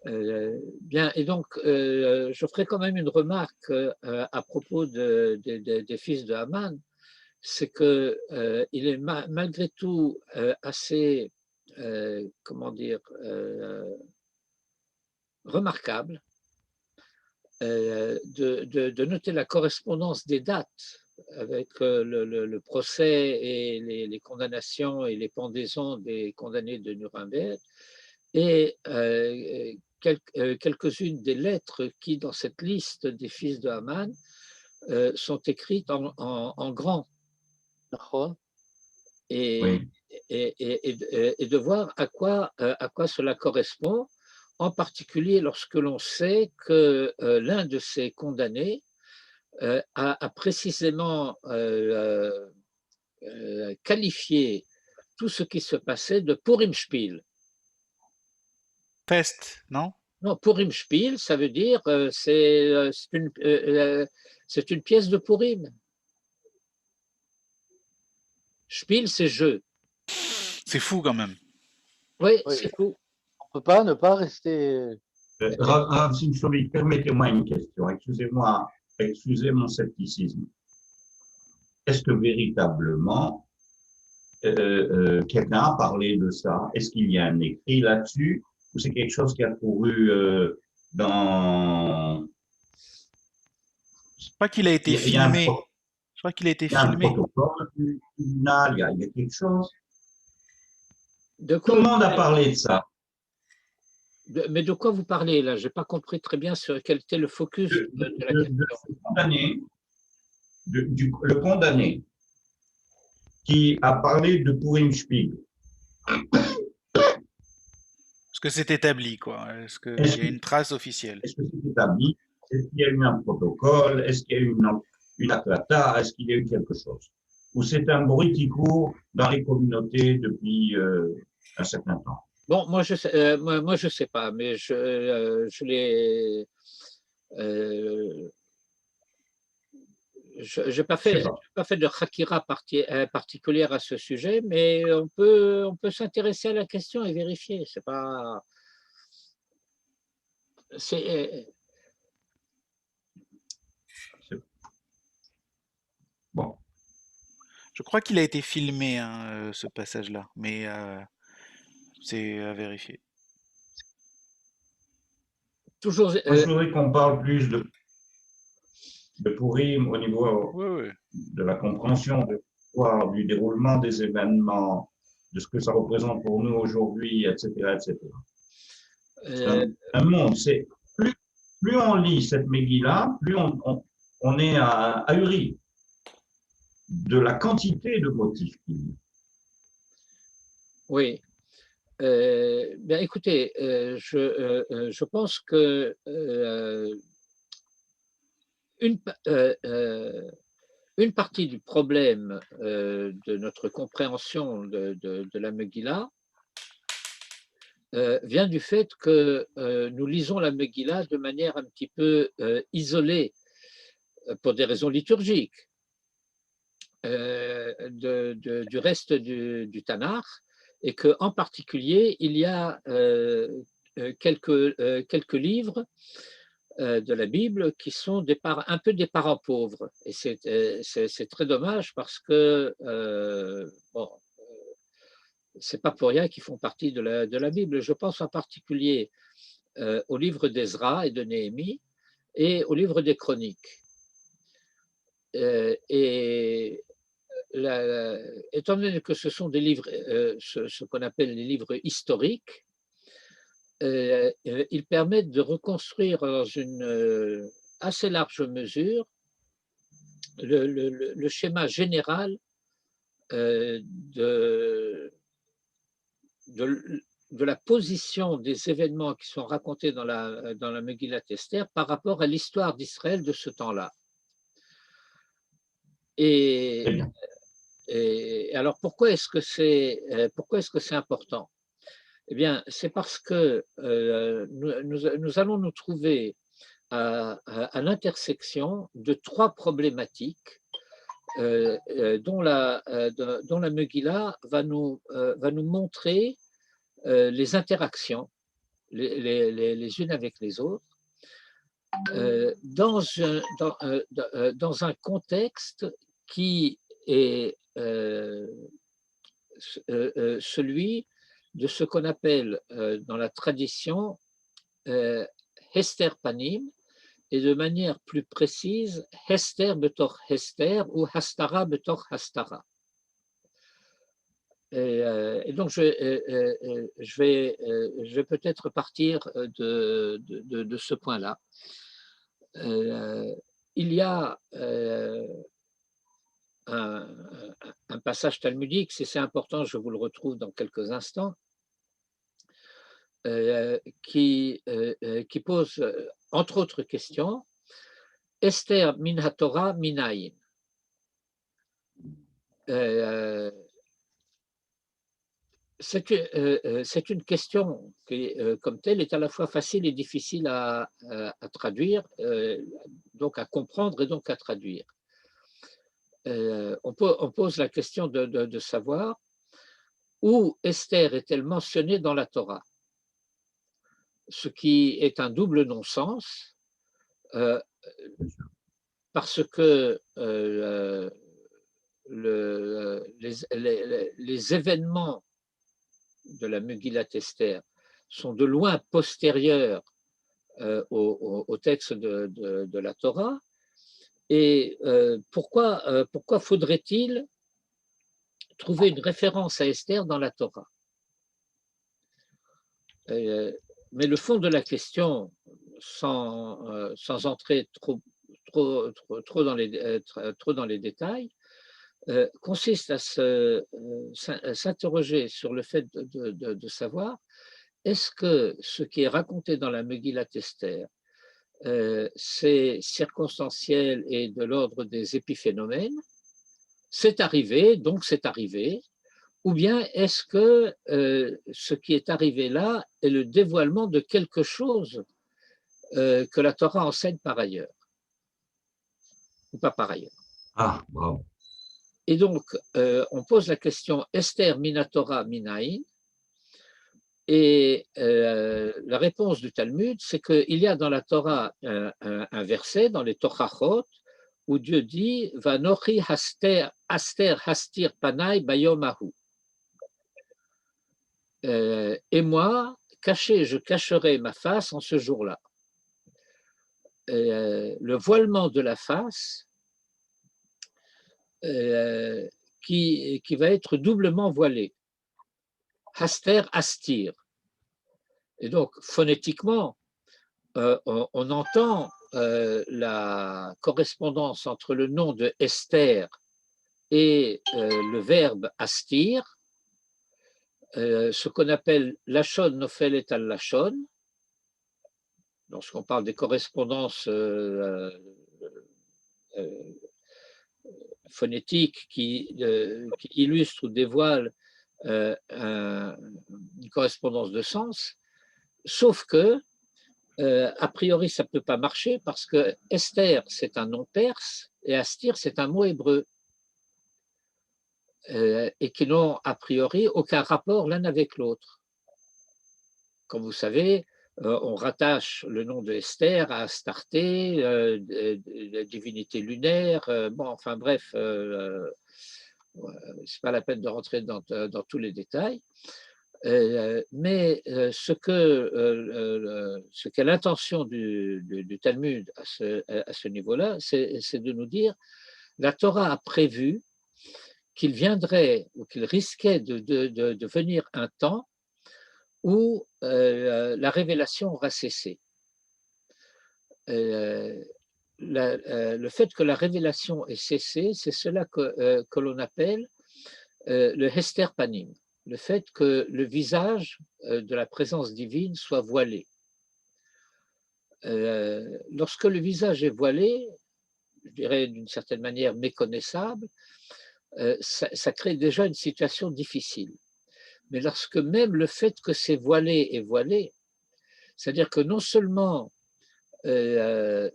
Bien, et donc, je ferai quand même une remarque à propos des fils de Haman, c'est que il est malgré tout assez, comment dire, remarquable de noter la correspondance des dates avec le procès et les condamnations et les pendaisons des condamnés de Nuremberg et quelques-unes des lettres qui, dans cette liste des fils de Haman, sont écrites en grand. נכון? Et, Oui. et de voir à quoi cela correspond, en particulier lorsque l'on sait que l'un de ces condamnés a précisément qualifié tout ce qui se passait de Purimspiel. Peste, non? Non, Purimspiel, ça veut dire c'est une pièce de Purim. Spiel, c'est jeu. C'est fou quand même. Oui, Oui. c'est fou. On ne peut pas ne pas rester. Rav Simchovic, permettez-moi une question. Excusez mon scepticisme. Est-ce que véritablement quelqu'un a parlé de ça? Est-ce qu'il y a un écrit là-dessus? Ou c'est quelque chose qui a couru dans... Je crois qu'il a été Il y a un, filmé. Je crois qu'il a été il y a un filmé. protocole du tribunal, il y a quelque chose. De Tout quoi le vous monde a parlez parlé de ça. Mais de quoi vous parlez là? Je n'ai pas compris très bien sur quel était le focus de la De question. ce condamné, le condamné qui a parlé de Purim Spiel. Est-ce que c'est établi, quoi? Est-ce qu'il y a une trace officielle? Est-ce que c'est établi? Est-ce qu'il y a eu un protocole? Est-ce qu'il y a eu une aclata? Est-ce qu'il y a eu quelque chose? Ou c'est un bruit qui court dans les communautés depuis un certain temps? Bon, moi, je sais pas, mais je l'ai. Je n'ai pas Je sais fait, pas. j'ai pas fait de hakira particulière à ce sujet, mais on peut s'intéresser à la question et vérifier. C'est pas. C'est, Bon. Je crois qu'il a été filmé, hein, ce passage-là, mais c'est à vérifier. toujours. Moi, je voudrais qu'on parle plus de Purim au niveau Oui, oui. de la compréhension de l'histoire, du déroulement des événements, de ce que ça représente pour nous aujourd'hui, etc., etc. Un monde, c'est plus on lit cette Megillah, plus on est ahuri de la quantité de motifs qu'il y a. Oui. Bien, écoutez, je pense que une, une partie du problème de notre compréhension de la Megillah vient du fait que nous lisons la Megillah de manière un petit peu isolée pour des raisons liturgiques du reste du Tanakh et qu'en particulier, il y a quelques livres de la Bible qui sont un peu des parents pauvres. Et c'est très dommage parce que, bon, c'est pas pour rien qu'ils font partie de la Bible. Je pense en particulier au livre d'Ezra et de Néhémie et au livre des Chroniques. Et étant donné que ce sont des livres, ce qu'on appelle les livres historiques, ils permettent de reconstruire dans une assez large mesure le schéma général de, de la position des événements qui sont racontés dans la Megillat Esther par rapport à l'histoire d'Israël de ce temps-là. Et, et alors pourquoi est-ce que c'est important? Eh bien, c'est parce que nous allons nous trouver à l'intersection de trois problématiques dont la Megillah va nous montrer les interactions les unes avec les autres, dans un contexte qui est celui de ce qu'on appelle dans la tradition Hester Panim, et de manière plus précise Hester betor Hester ou Hastara betor Hastara. Et donc je vais peut-être partir de ce point-là. Il y a un passage talmudique, si c'est important, je vous le retrouve dans quelques instants, qui pose, entre autres questions, Esther min haTorah minayin. C'est une question qui, comme telle, est à la fois facile et difficile à traduire, donc à comprendre et donc à traduire. On pose la question de savoir où Esther est-elle mentionnée dans la Torah, ce qui est un double non-sens, parce que les événements de la Megillat Esther sont de loin postérieurs au texte de la Torah. Et pourquoi faudrait-il trouver une référence à Esther dans la Torah? Mais le fond de la question, sans entrer trop dans les détails, consiste à s'interroger sur le fait de savoir, est-ce que ce qui est raconté dans la Megillat Esther, c'est circonstanciel et de l'ordre des épiphénomènes, c'est arrivé, donc c'est arrivé, ou bien est-ce que ce qui est arrivé là est le dévoilement de quelque chose que la Torah enseigne par ailleurs, ou pas par ailleurs. Ah, bravo. Et donc, on pose la question Esther mina Torah minayin, et la réponse du Talmud, c'est qu'il y a dans la Torah un verset, dans les Torachot, où Dieu dit Vanochi aster hastir panai bayom ahu. Et moi, je cacherai ma face en ce jour-là. Le voilement de la face qui va être doublement voilé. Haster, astir. Et donc, phonétiquement, on entend la correspondance entre le nom de Esther et le verbe astir, ce qu'on appelle lachon nofelet al lachon, lorsqu'on parle des correspondances phonétiques qui illustrent ou dévoilent une correspondance de sens, sauf que a priori ça ne peut pas marcher parce que Esther c'est un nom perse et Astir c'est un mot hébreu et qui n'ont a priori aucun rapport l'un avec l'autre. Comme vous savez, on rattache le nom de Esther à Astarté, la divinité lunaire, bon, enfin bref, c'est pas la peine de rentrer dans tous les détails. Mais ce qu'est l'intention du Talmud à ce niveau-là, c'est de nous dire la Torah a prévu qu'il viendrait ou qu'il risquait de venir un temps où la révélation aura cessé. Le fait que la révélation ait cessé, c'est cela que l'on appelle le Hester Panim, le fait que le visage de la présence divine soit voilé. Lorsque le visage est voilé, je dirais d'une certaine manière méconnaissable, ça crée déjà une situation difficile. Mais lorsque même le fait que c'est voilé est voilé, c'est-à-dire que non seulement, je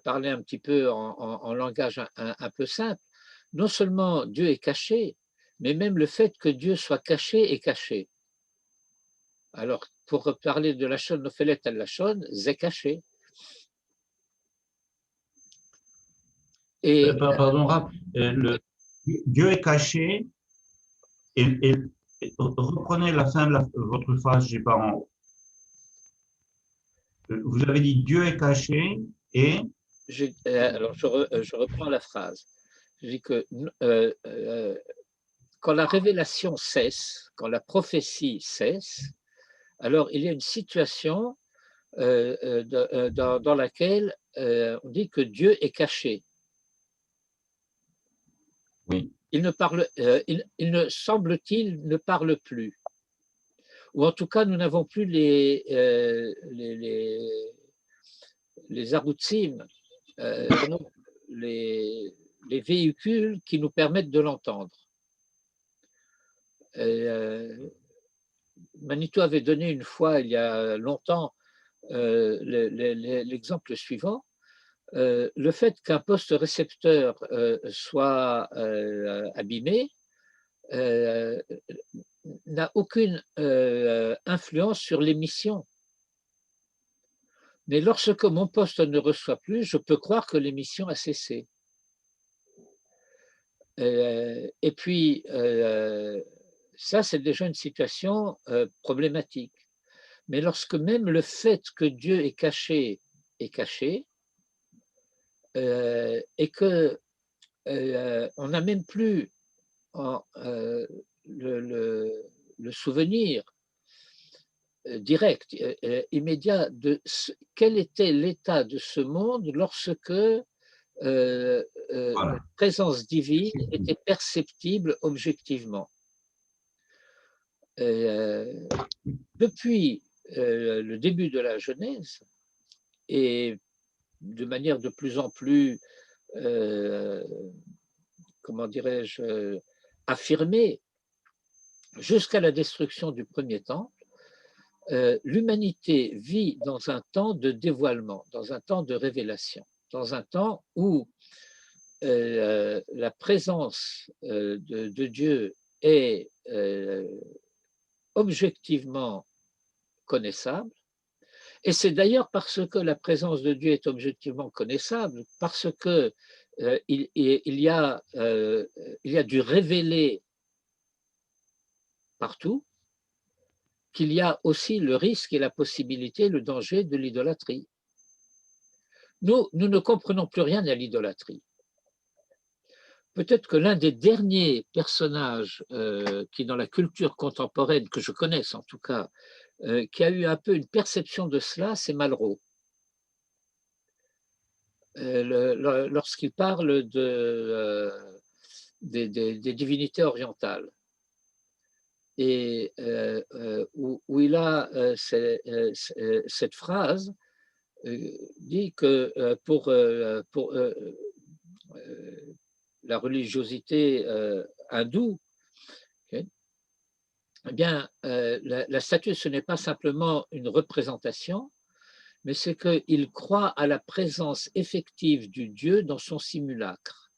parlais un petit peu en langage un peu simple, non seulement Dieu est caché, mais même le fait que Dieu soit caché est caché. Alors, pour parler de Lachon Nophelet al Lachon, c'est caché. Et Pardon, Rav, Dieu est caché et reprenez la fin de votre phrase, j'ai pas vous avez dit Dieu est caché et alors je reprends la phrase. Je dis que quand la révélation cesse, quand la prophétie cesse, alors il y a une situation dans laquelle on dit que Dieu est caché. oui. Il ne parle, il ne semble-t-il ne parle plus. Ou en tout cas, nous n'avons plus les aroutsim, les véhicules qui nous permettent de l'entendre. Manitou avait donné une fois, il y a longtemps, l'exemple suivant. Le fait qu'un poste récepteur soit abîmé n'a aucune influence sur l'émission. Mais lorsque mon poste ne reçoit plus, je peux croire que l'émission a cessé. Et puis, ça, c'est déjà une situation problématique. Mais lorsque même le fait que Dieu est caché, et que on n'a même plus le souvenir direct, immédiat de quel était l'état de ce monde lorsque Voilà. la présence divine était perceptible objectivement. Depuis le début de la Genèse, et de manière de plus en plus, comment dirais-je, affirmée, jusqu'à la destruction du premier temple, l'humanité vit dans un temps de dévoilement, dans un temps de révélation, dans un temps où la présence de Dieu est objectivement connaissable. Et c'est d'ailleurs parce que la présence de Dieu est objectivement connaissable, parce que il y a du révélé partout, qu'il y a aussi le risque et la possibilité, le danger de l'idolâtrie. Nous ne comprenons plus rien à l'idolâtrie. Peut-être que l'un des derniers personnages qui, dans la culture contemporaine, que je connaisse en tout cas, qui a eu un peu une perception de cela, c'est Malraux. Lorsqu'il parle des divinités orientales, et où il a cette phrase, dit que pour la religiosité hindoue, okay, eh bien, la statue, ce n'est pas simplement une représentation, mais c'est qu'il croit à la présence effective du Dieu dans son simulacre.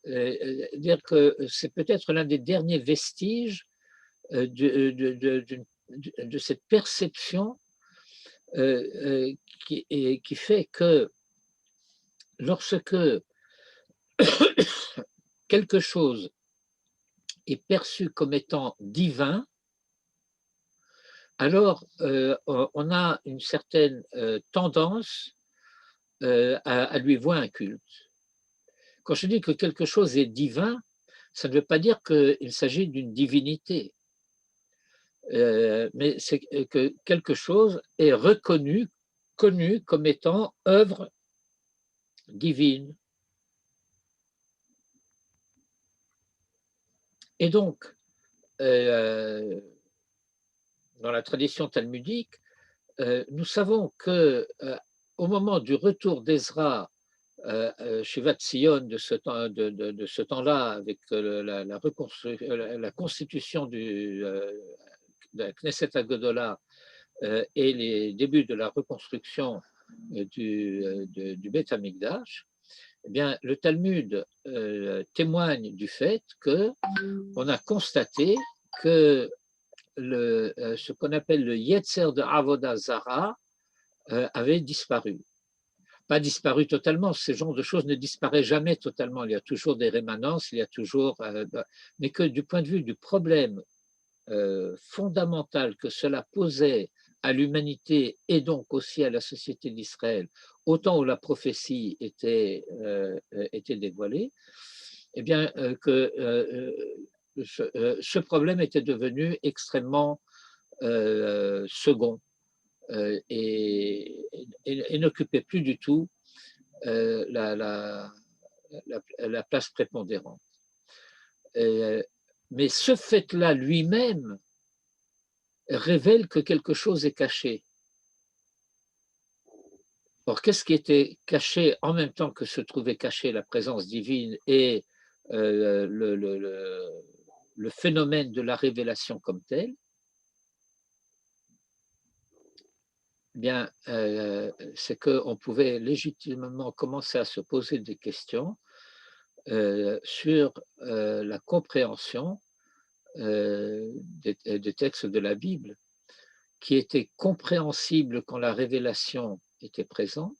Dire que c'est peut-être l'un des derniers vestiges de cette perception qui fait que lorsque quelque chose est perçu comme étant divin, alors on a une certaine tendance à lui vouer un culte. Quand je dis que quelque chose est divin, ça ne veut pas dire qu'il s'agit d'une divinité, mais c'est que quelque chose est connu comme étant œuvre divine. Et donc, dans la tradition talmudique, nous savons que au moment du retour d'Ezra Shivat Sion de ce temps-là, avec la constitution de la Knesset Hagodola et les débuts de la reconstruction du Beth Amikdash, eh bien, le Talmud témoigne du fait qu'on a constaté que ce qu'on appelle le Yetzer de Avodah Zara avait disparu. Pas disparu totalement, ce genre de choses ne disparaît jamais totalement, il y a toujours des rémanences, il y a toujours, mais que du point de vue du problème fondamental que cela posait à l'humanité et donc aussi à la société d'Israël, autant où la prophétie était dévoilée, eh bien que ce problème était devenu extrêmement second et n'occupait plus du tout la place prépondérante. Mais ce fait-là lui-même révèle que quelque chose est caché. Or, qu'est-ce qui était caché en même temps que se trouvait cachée la présence divine et le phénomène de la révélation comme tel? Eh bien, c'est qu'on pouvait légitimement commencer à se poser des questions sur la compréhension des textes de la Bible, qui étaient compréhensibles quand la révélation était présente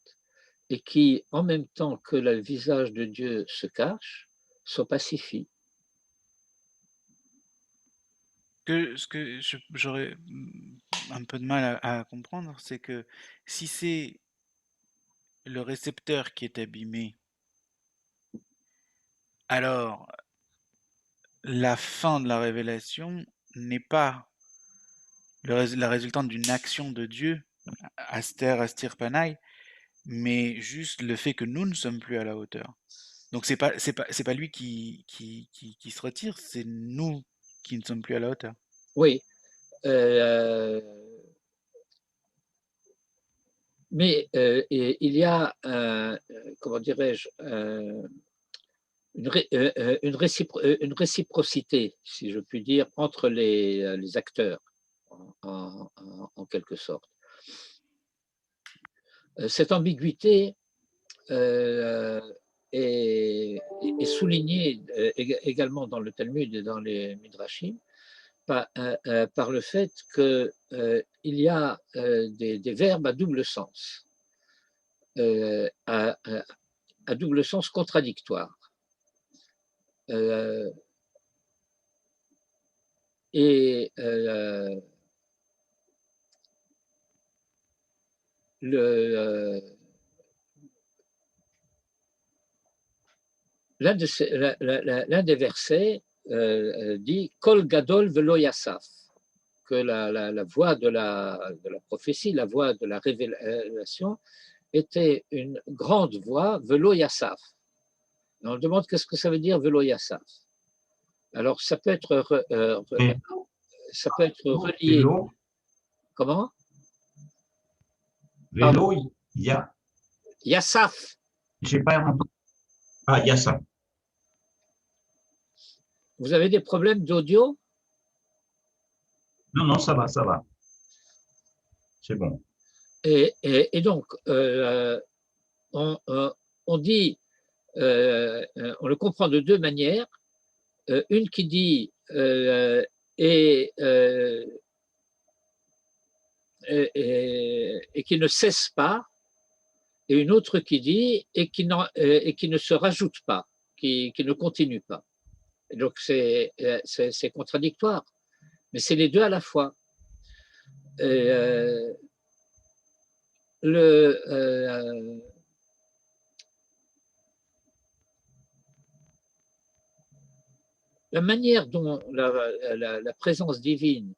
et qui, en même temps que le visage de Dieu se cache, s'opacifient. Ce que j'aurais un peu de mal à comprendre, c'est que si c'est le récepteur qui est abîmé, alors la fin de la révélation n'est pas la résultante d'une action de Dieu, Aster, Astir Panai, mais juste le fait que nous ne sommes plus à la hauteur. Donc c'est pas lui qui se retire, c'est nous qui ne sommes plus à la hauteur. Oui, mais il y a, comment dirais-je, une réciprocité, si je puis dire, entre les acteurs, en quelque sorte. Cette ambiguïté est soulignée également dans le Talmud et dans les Midrashim par le fait qu'il y a des verbes à double sens, à double sens contradictoire. Et l'un des versets dit Kol Gadol Velo Yassaf, que la voix de la prophétie, la voix de la révélation était une grande voix, Velo Yassaf. On demande qu'est-ce que ça veut dire Velo Yassaf. Alors ça peut être relié. Vélo, Comment? vélo, il y a, Yassaf. j'ai pas entendu. Ah, il y a ça. Vous avez des problèmes d'audio? Non, non, ça va, ça va. C'est bon. Et donc, on dit, on le comprend de deux manières. Une qui dit et qui ne cesse pas, et une autre qui dit et qui ne se rajoute pas, qui ne continue pas. Et donc c'est contradictoire, mais c'est les deux à la fois. La manière dont la présence divine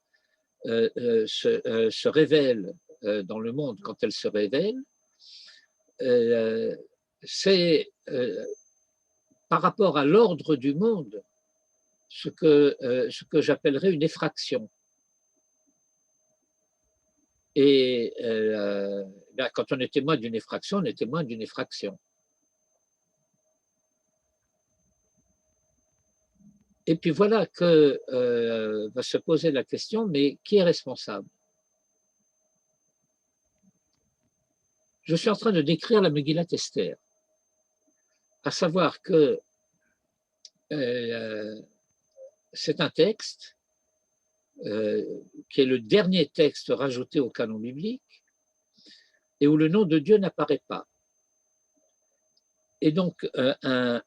se révèle dans le monde quand elle se révèle, c'est par rapport à l'ordre du monde ce que j'appellerais une effraction. Et quand on est témoin d'une effraction, on est témoin d'une effraction. Et puis voilà que va se poser la question, mais qui est responsable? Je suis en train de décrire la Megillat Esther, à savoir que c'est un texte qui est le dernier texte rajouté au canon biblique, et où le nom de Dieu n'apparaît pas. Et donc, un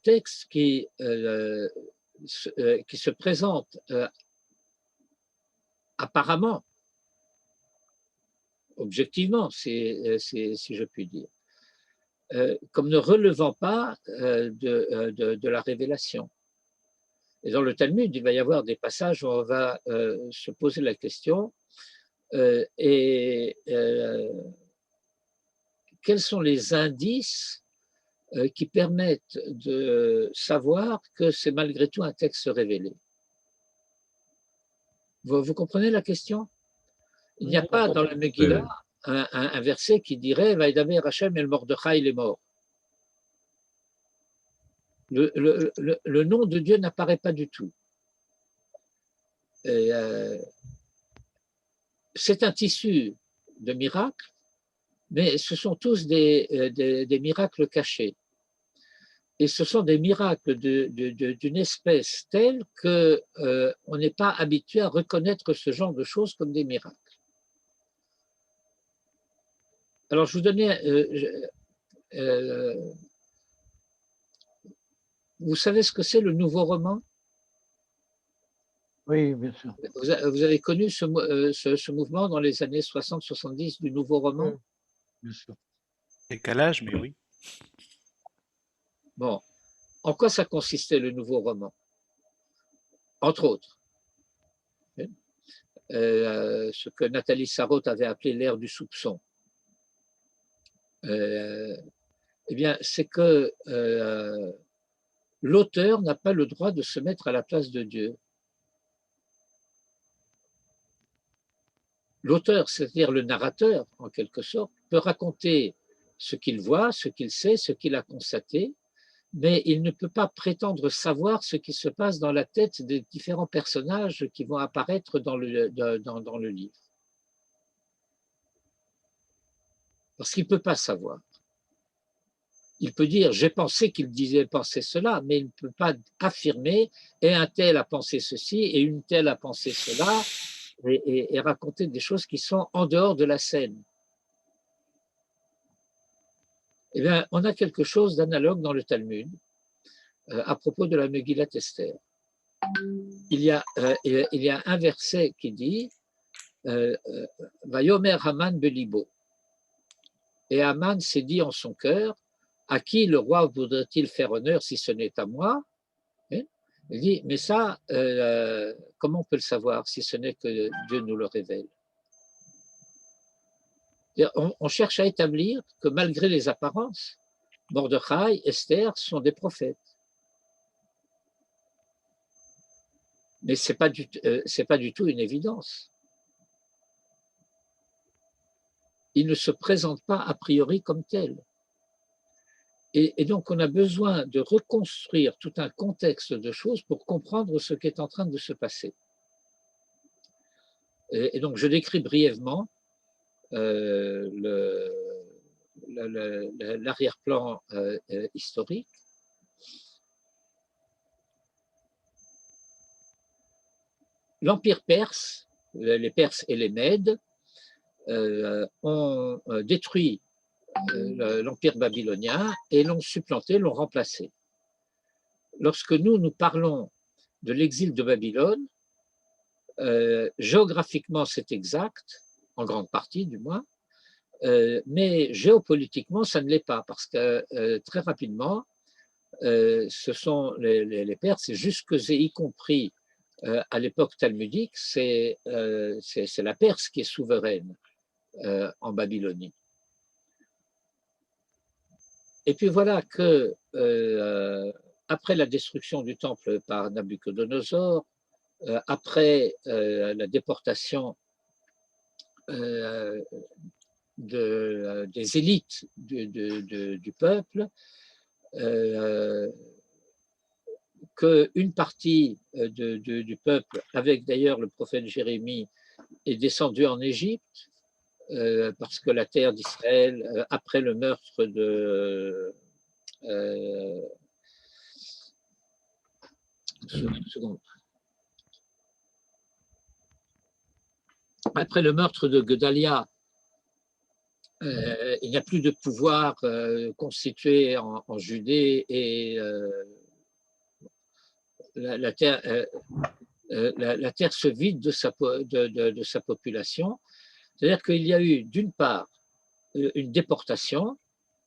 texte qui se présente apparemment, objectivement, si je puis dire, comme ne relevant pas de la révélation. Et dans le Talmud, il va y avoir des passages où on va se poser la question quels sont les indices qui permettent de savoir que c'est malgré tout un texte révélé. Vous comprenez la question? Il n'y a pas dans la Megillah un verset qui dirait « Vaïdamer Hachem el Mordechai il est mort ». Le nom de Dieu n'apparaît pas du tout. C'est un tissu de miracles, mais ce sont tous des miracles cachés. Et ce sont des miracles d'une espèce telle qu'on n'est pas habitué à reconnaître ce genre de choses comme des miracles. Alors, je vous donnais... vous savez ce que c'est le nouveau roman? Oui, bien sûr. Vous avez connu ce mouvement dans les années 60-70 du nouveau roman? Oui, bien sûr. Décalage, mais oui. Bon, en quoi ça consistait le nouveau roman? Entre autres, ce que Nathalie Sarraute avait appelé l'ère du soupçon. Eh bien, c'est que l'auteur n'a pas le droit de se mettre à la place de Dieu. L'auteur, c'est-à-dire le narrateur, en quelque sorte, peut raconter ce qu'il voit, ce qu'il sait, ce qu'il a constaté, mais il ne peut pas prétendre savoir ce qui se passe dans la tête des différents personnages qui vont apparaître dans le livre. Parce qu'il ne peut pas savoir. Il peut dire, j'ai pensé qu'il pensait cela, mais il ne peut pas affirmer, et un tel a pensé ceci, et une telle a pensé cela, et raconter des choses qui sont en dehors de la scène. Eh bien, on a quelque chose d'analogue dans le Talmud à propos de la Megillat Esther. Il y a un verset qui dit Vayomer Haman belibo. Et Haman s'est dit en son cœur, à qui le roi voudrait-il faire honneur si ce n'est à moi? Il dit, mais ça, comment on peut le savoir si ce n'est que Dieu nous le révèle? On cherche à établir que malgré les apparences, Mordechai, Esther sont des prophètes. Mais ce n'est pas du tout une évidence. Ils ne se présentent pas a priori comme tels. Et donc, on a besoin de reconstruire tout un contexte de choses pour comprendre ce qui est en train de se passer. Et donc, je décris brièvement l'arrière-plan historique. L'Empire perse, les Perses et les Mèdes, ont détruit l'Empire babylonien et l'ont supplanté, l'ont remplacé. Lorsque nous parlons de l'exil de Babylone, géographiquement c'est exact, en grande partie du moins, mais géopolitiquement ça ne l'est pas, parce que très rapidement, ce sont les Perses, et jusque y compris à l'époque talmudique, c'est la Perse qui est souveraine en Babylonie. Et puis voilà que après la destruction du temple par Nabuchodonosor, après la déportation des élites du peuple, qu'une partie du peuple, avec d'ailleurs le prophète Jérémie, est descendue en Égypte, parce que la terre d'Israël, après le meurtre de... une seconde. après le meurtre de Guedalia, il n'y a plus de pouvoir constitué en Judée et la terre, la terre se vide de sa population. C'est-à-dire qu'il y a eu d'une part une déportation,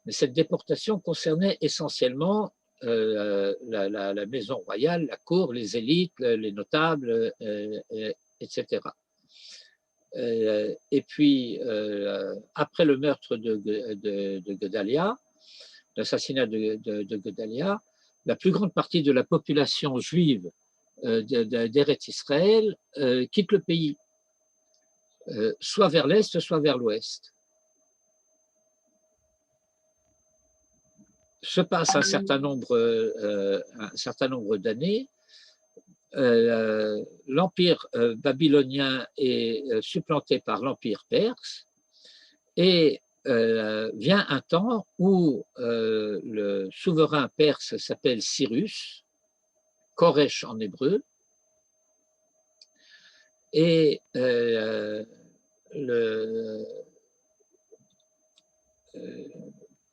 mais cette déportation concernait essentiellement la maison royale, la cour, les élites, les notables, etc. Et puis, après le meurtre de Guedalia, l'assassinat de Guedalia, la plus grande partie de la population juive d'Eretz Israël quitte le pays, soit vers l'est, soit vers l'ouest. Se passe un certain nombre d'années. L'empire babylonien est supplanté par l'empire perse et vient un temps où le souverain perse s'appelle Cyrus, Koresh en hébreu, et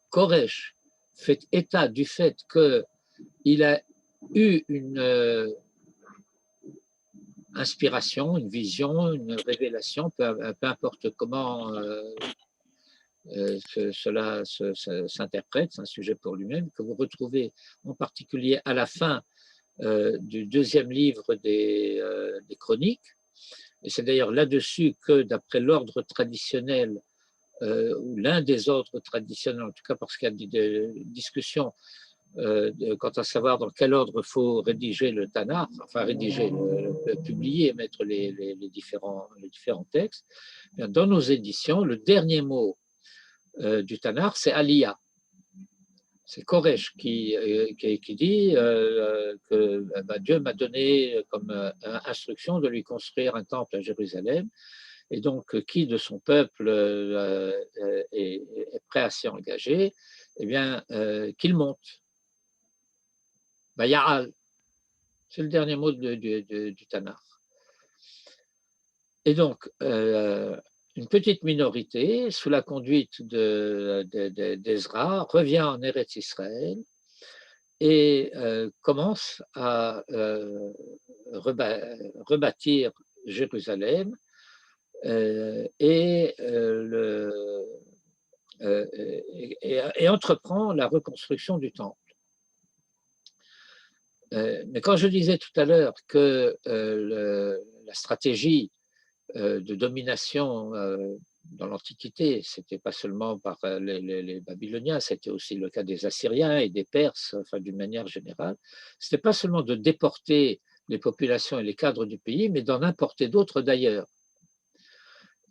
Koresh fait état du fait qu'il a eu une inspiration, une vision, une révélation, peu importe comment cela s'interprète, c'est un sujet pour lui-même, que vous retrouvez en particulier à la fin du deuxième livre des Chroniques. Et c'est d'ailleurs là-dessus que, d'après l'ordre traditionnel, ou l'un des ordres traditionnels, en tout cas parce qu'il y a des discussions quant à savoir dans quel ordre il faut rédiger le Tanakh, enfin rédiger, publier, mettre les différents textes. Bien, dans nos éditions, le dernier mot du Tanakh, c'est Aliyah. C'est Koresh qui dit que Dieu m'a donné comme instruction de lui construire un temple à Jérusalem, et donc qui de son peuple est prêt à s'y engager, eh bien, qu'il monte. Ya'al, c'est le dernier mot du Tanakh. Et donc, une petite minorité, sous la conduite d'Ezra, revient en Eretz Israël et commence à rebâtir Jérusalem et entreprend la reconstruction du temple. Mais quand je disais tout à l'heure que la stratégie de domination dans l'Antiquité, c'était pas seulement par les Babyloniens, c'était aussi le cas des Assyriens et des Perses, enfin d'une manière générale, c'était pas seulement de déporter les populations et les cadres du pays, mais d'en importer d'autres d'ailleurs.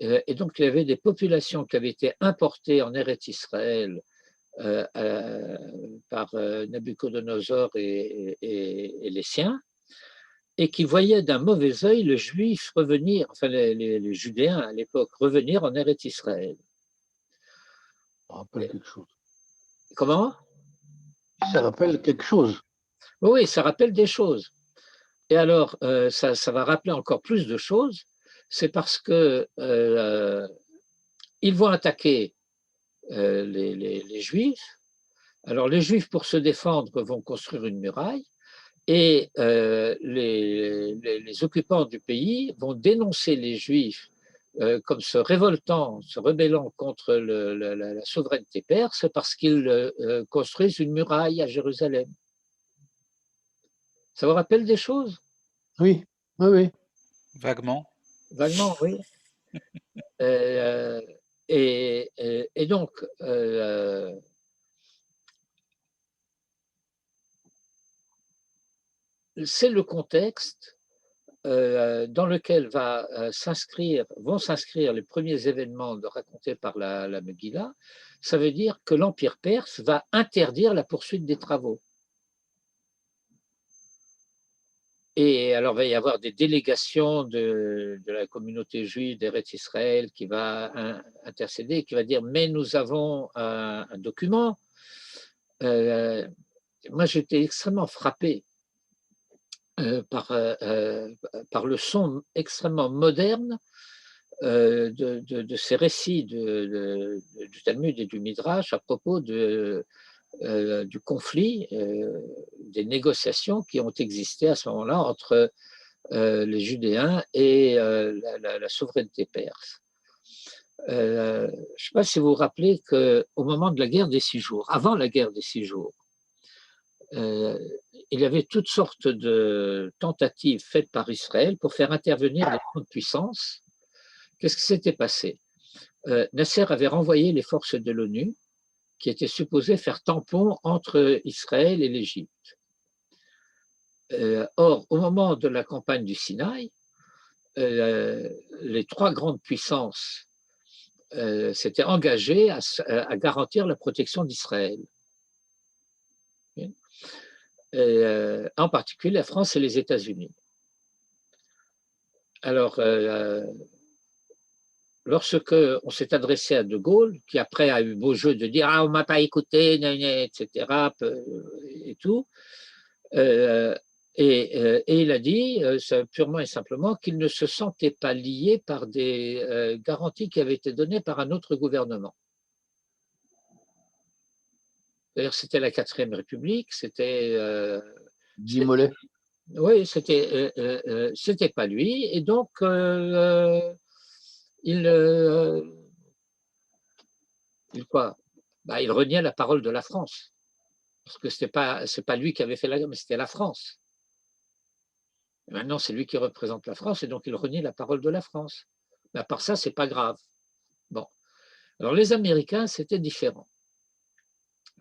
Et donc il y avait des populations qui avaient été importées en Eretz Israël par Nabucodonosor et les siens, et qui voyaient d'un mauvais œil le juif revenir, enfin les Judéens à l'époque, revenir en Eretz Israël. Ça rappelle quelque chose. Comment? Ça rappelle quelque chose. Oui, ça rappelle des choses. Et alors, ça va rappeler encore plus de choses, c'est parce que ils vont attaquer les Juifs. Alors, les Juifs, pour se défendre, vont construire une muraille, et les occupants du pays vont dénoncer les Juifs comme se révoltant, se rébellant contre la souveraineté perse parce qu'ils construisent une muraille à Jérusalem. Ça vous rappelle des choses? Oui, oui, oui. Vaguement. Vaguement, oui. Et donc, c'est le contexte dans lequel vont s'inscrire les premiers événements racontés par la Megillah. Ça veut dire que l'Empire perse va interdire la poursuite des travaux. Et alors, il va y avoir des délégations de la communauté juive d'Eretz Israël qui va intercéder, qui va dire « mais nous avons un document ». Moi, j'étais extrêmement frappé par le son extrêmement moderne de ces récits du Talmud et du Midrash à propos du conflit, des négociations qui ont existé à ce moment-là entre les Judéens et la souveraineté perse. Je ne sais pas si vous vous rappelez qu'au moment de la guerre des 6 jours, avant la guerre des 6 jours, il y avait toutes sortes de tentatives faites par Israël pour faire intervenir les grandes puissances. Qu'est-ce qui s'était passé? Nasser avait renvoyé les forces de l'ONU qui étaient supposées faire tampon entre Israël et l'Égypte. Or, au moment de la campagne du Sinaï, les 3 grandes puissances s'étaient engagées à garantir la protection d'Israël. En particulier la France et les États-Unis. Alors, lorsque on s'est adressé à De Gaulle, qui après a eu beau jeu de dire « Ah, on ne m'a pas écouté, etc. » et tout, et il a dit purement et simplement qu'il ne se sentait pas lié par des garanties qui avaient été données par un autre gouvernement. D'ailleurs, c'était la 4e République, c'était… Guy Mollet. Oui, c'était pas lui, et donc il quoi? Bah, il reniait la parole de la France, parce que c'est pas lui qui avait fait la guerre, mais c'était la France. Et maintenant, c'est lui qui représente la France, et donc il renie la parole de la France. Mais à part ça, c'est pas grave. Bon, alors les Américains, c'était différent.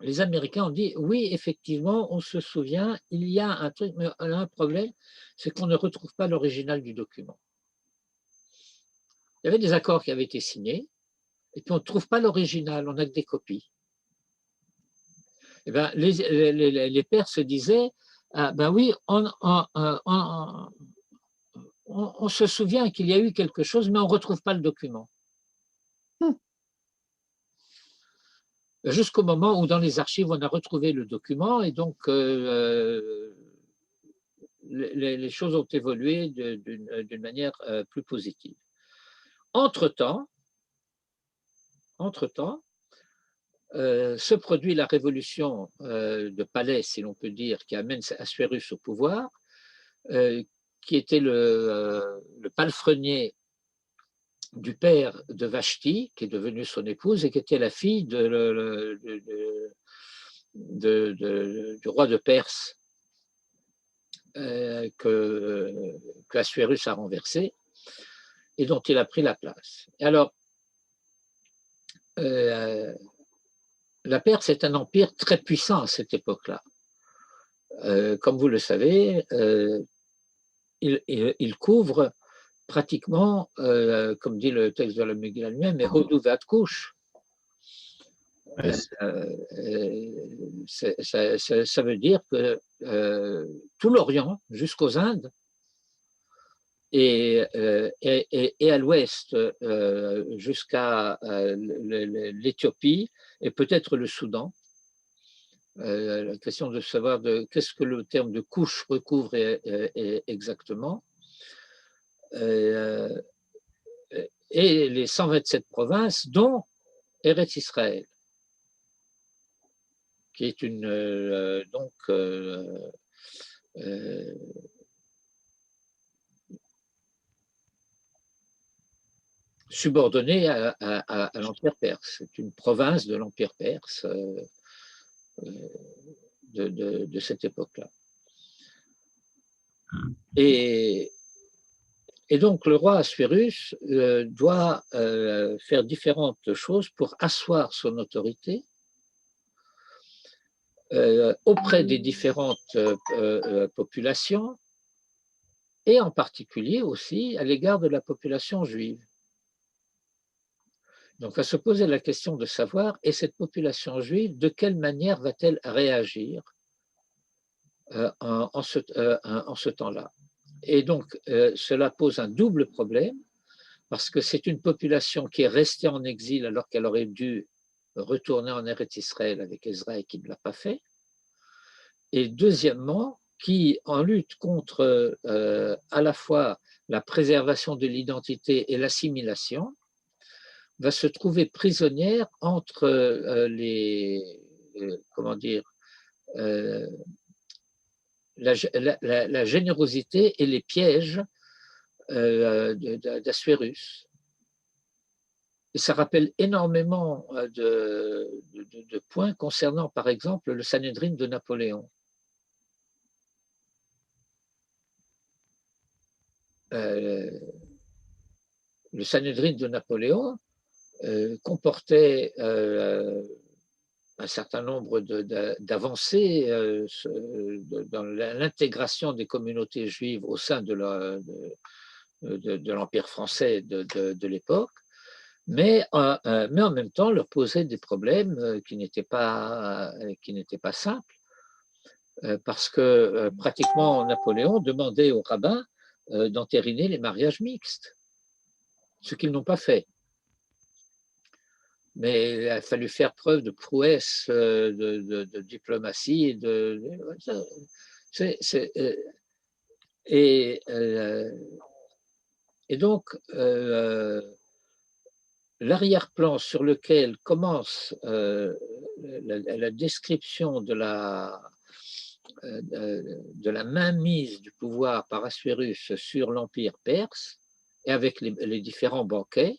Les Américains ont dit, oui, effectivement, on se souvient, il y a un truc, mais un problème, c'est qu'on ne retrouve pas l'original du document. Il y avait des accords qui avaient été signés, et puis on ne trouve pas l'original, on n'a que des copies. Et ben, les Perses se disaient, ah, ben oui, on se souvient qu'il y a eu quelque chose, mais on ne retrouve pas le document. Jusqu'au moment où dans les archives, on a retrouvé le document, et donc les choses ont évolué d'une manière plus positive. Entre-temps, se produit la révolution de Palais, si l'on peut dire, qui amène Assuérus au pouvoir, qui était le palefrenier du père de Vashti, qui est devenue son épouse, et qui était la fille du roi de Perse, que Assuérus a renversé, et dont il a pris la place. Et alors, la Perse est un empire très puissant à cette époque-là. Comme vous le savez, il couvre pratiquement, comme dit le texte de la Megillah lui-même, mais Hodou Vat-Kouch. Ça veut dire que tout l'Orient jusqu'aux Indes et à l'ouest jusqu'à l'Éthiopie et peut-être le Soudan. La question de savoir qu'est-ce que le terme de couche recouvre exactement. Et les 127 provinces, dont Eretz Israël, qui est une subordonnée à l'Empire perse. C'est une province de l'Empire perse de cette époque-là. Et donc, le roi Assuérus doit faire différentes choses pour asseoir son autorité auprès des différentes populations et en particulier aussi à l'égard de la population juive. Donc, va se poser la question de savoir, et cette population juive, de quelle manière va-t-elle réagir en ce temps-là? Et donc, cela pose un double problème, parce que c'est une population qui est restée en exil alors qu'elle aurait dû retourner en Eretz Israël avec Ezra et qui ne l'a pas fait. Et deuxièmement, qui, en lutte contre à la fois la préservation de l'identité et l'assimilation, va se trouver prisonnière entre comment dire, la générosité et les pièges d'Assuérus. Et ça rappelle énormément de points concernant, par exemple, le Sanhédrin de Napoléon. Le Sanhédrin de Napoléon comportait un certain nombre d'avancées dans l'intégration des communautés juives au sein de l'Empire français de l'époque, mais en même temps leur posait des problèmes qui n'étaient pas simples, parce que pratiquement Napoléon demandait aux rabbins d'entériner les mariages mixtes, ce qu'ils n'ont pas fait. Mais il a fallu faire preuve de prouesse, de diplomatie, et donc l'arrière-plan sur lequel commence la description de la mainmise du pouvoir par Assuérus sur l'Empire perse, et avec les différents banquets,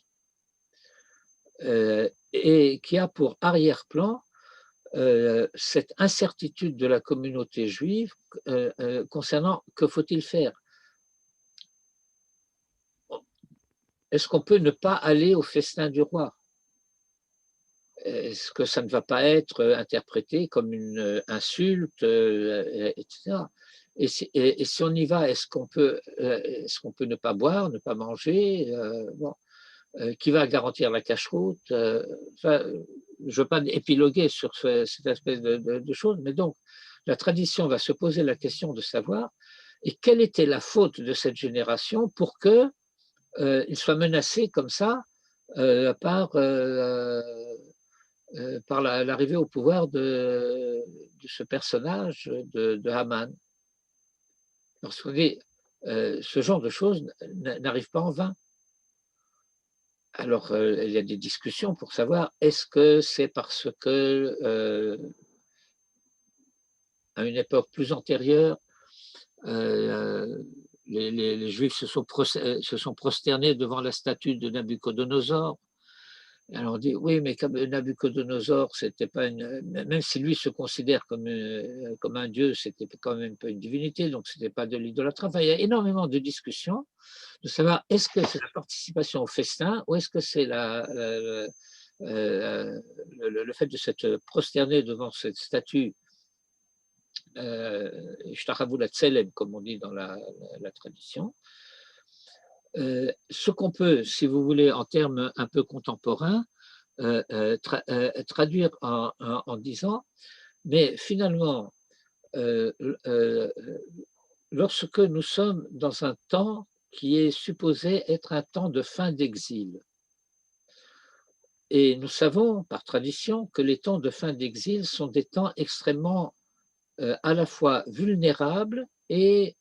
et qui a pour arrière-plan cette incertitude de la communauté juive concernant que faut-il faire. Est-ce qu'on peut ne pas aller au festin du roi? Est-ce que ça ne va pas être interprété comme une insulte, etc. Et si on y va, est-ce qu'on peut ne pas boire, ne pas manger? Bon. Qui va garantir la cache-route? Enfin, je ne veux pas épiloguer sur cette espèce de choses, mais donc la tradition va se poser la question de savoir et quelle était la faute de cette génération pour qu'il soit menacé comme ça par l'arrivée au pouvoir de ce personnage de Haman. Parce qu'on dit, ce genre de choses n'arrive pas en vain. Alors, il y a des discussions pour savoir est-ce que c'est parce que, à une époque plus antérieure, les Juifs se sont prosternés devant la statue de Nabuchodonosor. Alors on dit oui, mais comme Nabuchodonosor, c'était pas même si lui se considère comme un dieu, c'était quand même pas une divinité, donc c'était pas de l'idolâtrie. Enfin, il y a énormément de discussions de savoir est-ce que c'est la participation au festin ou est-ce que c'est le fait de s'être prosterné devant cette statue, Ishtachavu Tselem, comme on dit dans la tradition. Ce qu'on peut, si vous voulez, en termes un peu contemporains, traduire en disant, mais finalement, lorsque nous sommes dans un temps qui est supposé être un temps de fin d'exil, et nous savons par tradition que les temps de fin d'exil sont des temps extrêmement à la fois vulnérables et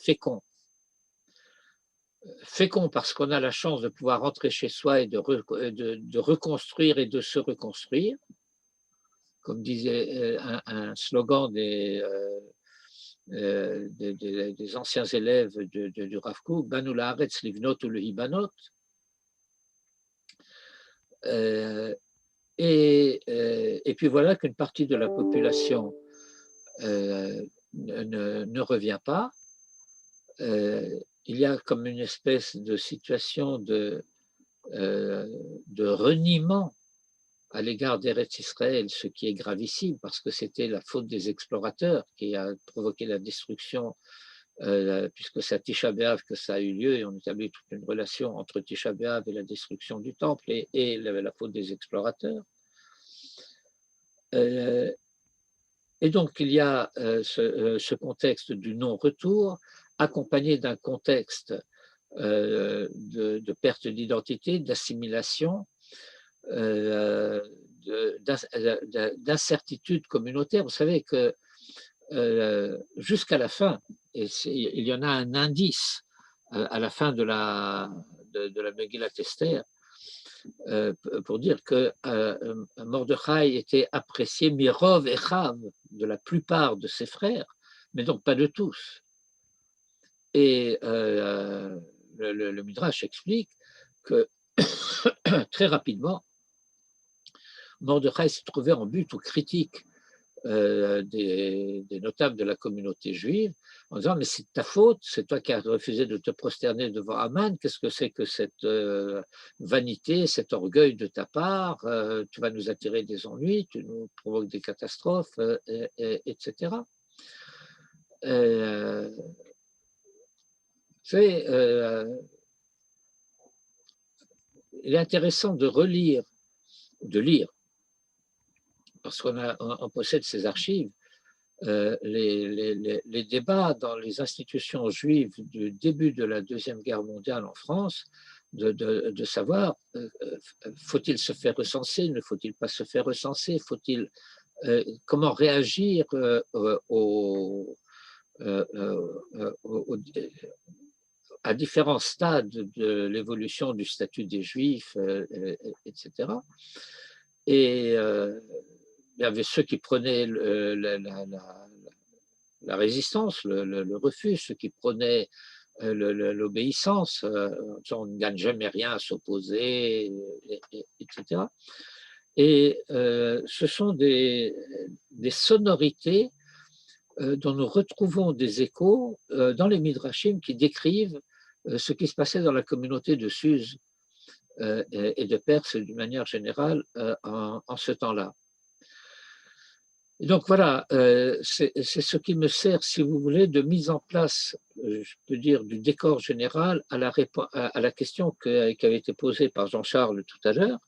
féconds. Fécond parce qu'on a la chance de pouvoir rentrer chez soi et de reconstruire et de se reconstruire, comme disait un slogan des anciens élèves du Rav Kook, Banu la'aretz livnot ou le hibanot. Et puis voilà qu'une partie de la population ne revient pas. Il y a comme une espèce de situation de reniement à l'égard d'Eretz Israël, ce qui est gravissime parce que c'était la faute des explorateurs qui a provoqué la destruction, puisque c'est à Tisha B'Av que ça a eu lieu et on établit toute une relation entre Tisha B'Av et la destruction du temple et la faute des explorateurs. Et donc il y a ce contexte du non-retour accompagné d'un contexte de perte d'identité, d'assimilation, d'incertitude communautaire. Vous savez que jusqu'à la fin. Et il y en a un indice à la fin de la Megillat Esther, pour dire que Mordechai était apprécié mirov et chav de la plupart de ses frères, mais donc pas de tous. Et le Midrash explique que très rapidement, Mordechai s'est trouvé en but ou critique des notables de la communauté juive en disant mais c'est ta faute, c'est toi qui as refusé de te prosterner devant Haman, qu'est-ce que c'est que cette vanité, cet orgueil de ta part, tu vas nous attirer des ennuis, tu nous provoques des catastrophes, etc. Il est intéressant de relire, de lire, parce qu'on possède ces archives, les débats dans les institutions juives du début de la Deuxième Guerre mondiale en France, de savoir, faut-il se faire recenser, ne faut-il pas se faire recenser, faut-il, comment réagir à différents stades de l'évolution du statut des Juifs, etc. Et il y avait ceux qui prenaient la résistance, le refus, ceux qui prenaient l'obéissance, on ne gagne jamais rien à s'opposer, etc. Et ce sont des sonorités dont nous retrouvons des échos dans les Midrashim qui décrivent ce qui se passait dans la communauté de Suse et de Perse d'une manière générale en ce temps-là. Donc voilà, c'est ce qui me sert, si vous voulez, de mise en place, je peux dire, du décor général à la question qui avait été posée par Jean-Charles tout à l'heure,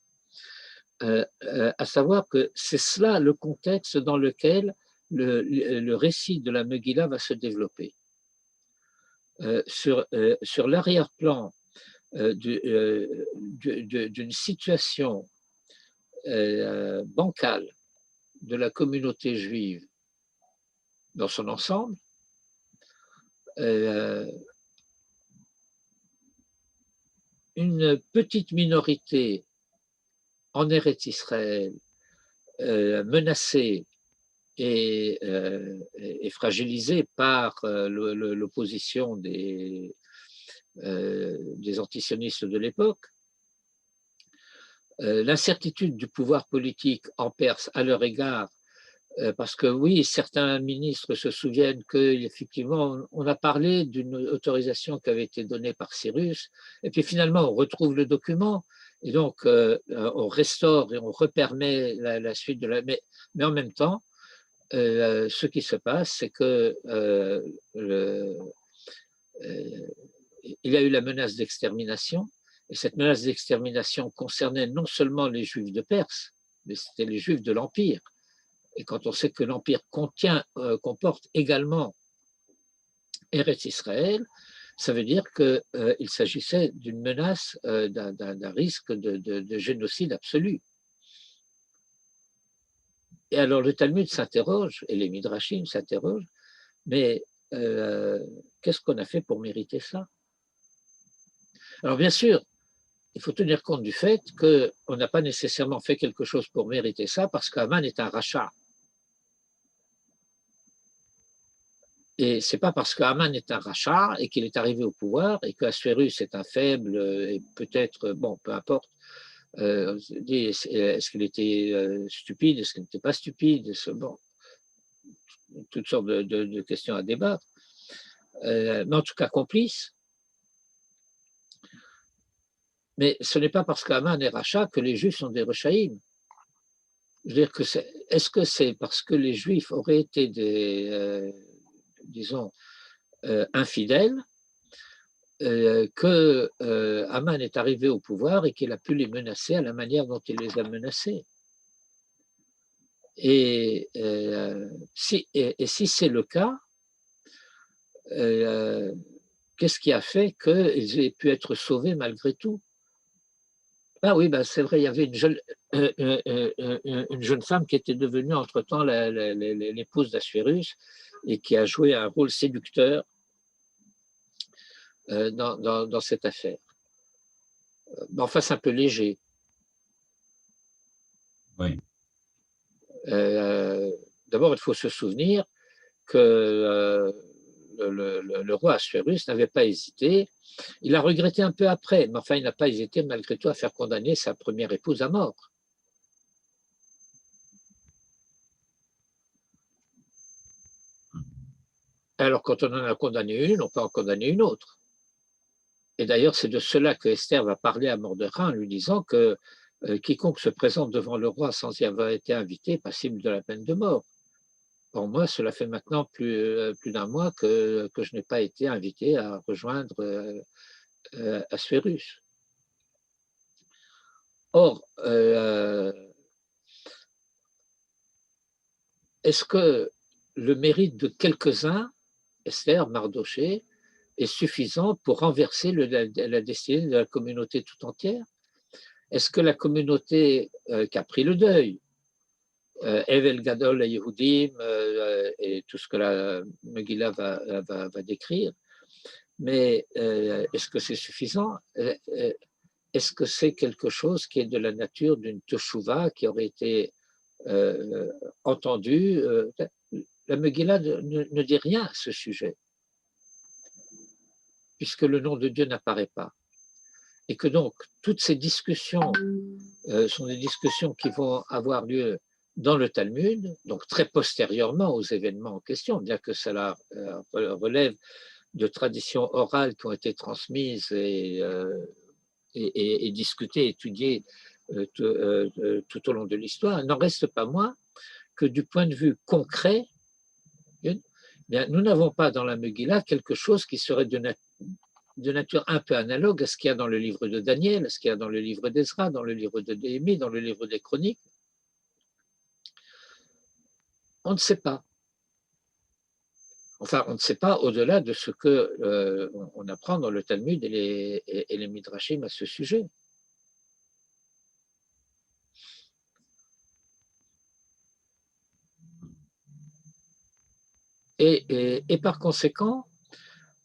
à savoir que c'est cela le contexte dans lequel le récit de la Megillah va se développer. Sur l'arrière-plan d'une situation bancale de la communauté juive dans son ensemble, une petite minorité en Eretz Israël menacée et fragilisée par l'opposition des antisionistes de l'époque, l'incertitude du pouvoir politique en Perse à leur égard, parce que oui, certains ministres se souviennent qu'effectivement, on a parlé d'une autorisation qui avait été donnée par Cyrus, et puis finalement, on retrouve le document, et donc on restaure et on repermet la suite de la... Mais en même temps, ce qui se passe, c'est que il y a eu la menace d'extermination, et cette menace d'extermination concernait non seulement les Juifs de Perse, mais c'était les Juifs de l'Empire. Et quand on sait que l'Empire comporte également Eretz Israël, ça veut dire qu'il s'agissait d'une menace, d'un risque de génocide absolu. Et alors le Talmud s'interroge, et les Midrashim s'interrogent, mais qu'est-ce qu'on a fait pour mériter ça? Alors bien sûr, il faut tenir compte du fait qu'on n'a pas nécessairement fait quelque chose pour mériter ça, parce qu'Aman est un rachat. Et ce n'est pas parce qu'Aman est un rachat et qu'il est arrivé au pouvoir et qu'Assuérus est un faible et peut-être, bon, peu importe, est-ce qu'il était stupide, est-ce qu'il n'était pas stupide, bon, toutes sortes de questions à débattre, mais en tout cas complice. Mais ce n'est pas parce qu'Aman est rachat que les Juifs sont des rechaïm. Je veux dire que est-ce que c'est parce que les Juifs auraient été des, disons, infidèles que Haman est arrivé au pouvoir et qu'il a pu les menacer à la manière dont il les a menacés. Et si c'est le cas, qu'est-ce qui a fait qu'ils aient pu être sauvés malgré tout? Ah oui, ben c'est vrai, il y avait une jeune femme qui était devenue entre-temps l'épouse d'Assuérus, et qui a joué un rôle séducteur dans cette affaire. Mais enfin, c'est un peu léger. Oui. D'abord, il faut se souvenir que le roi Assuérus n'avait pas hésité. Il a regretté un peu après, mais enfin, il n'a pas hésité malgré tout à faire condamner sa première épouse à mort. Alors, quand on en a condamné une, on peut en condamner une autre. Et d'ailleurs, c'est de cela que Esther va parler à Mordechai en lui disant que quiconque se présente devant le roi sans y avoir été invité est passible de la peine de mort. Pour moi, cela fait maintenant plus d'un mois que je n'ai pas été invité à rejoindre Assuérus. Or, est-ce que le mérite de quelques-uns, Esther, Mardoché, est suffisant pour renverser la destinée de la communauté tout entière? Est-ce que la communauté qui a pris le deuil, Evel Gadol et Yehudim et tout ce que la Megillah va décrire, mais est-ce que c'est suffisant? Est-ce que c'est quelque chose qui est de la nature d'une teshuva qui aurait été entendue? La Megillah ne dit rien à ce sujet, puisque le nom de Dieu n'apparaît pas. Et que donc, toutes ces discussions sont des discussions qui vont avoir lieu dans le Talmud, donc très postérieurement aux événements en question, bien que cela relève de traditions orales qui ont été transmises et discutées, étudiées tout au long de l'histoire. Il n'en reste pas moins que du point de vue concret, bien, nous n'avons pas dans la Megillah quelque chose qui serait de nature un peu analogue à ce qu'il y a dans le livre de Daniel, à ce qu'il y a dans le livre d'Ezra, dans le livre de Néhémie, dans le livre des Chroniques. On ne sait pas. Enfin, on ne sait pas au-delà de ce qu'on apprend dans le Talmud et les Midrashim à ce sujet. Et par conséquent,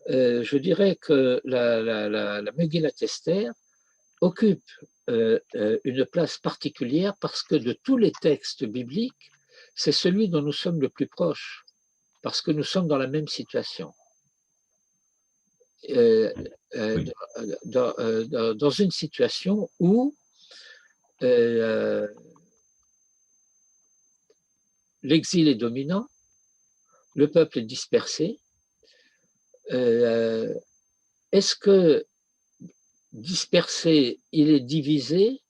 je dirais que la Megillat Esther occupe une place particulière parce que de tous les textes bibliques, c'est celui dont nous sommes le plus proches, parce que nous sommes dans la même situation. Dans une situation où l'exil est dominant, le peuple est dispersé. Est-ce que dispersé, il est divisé?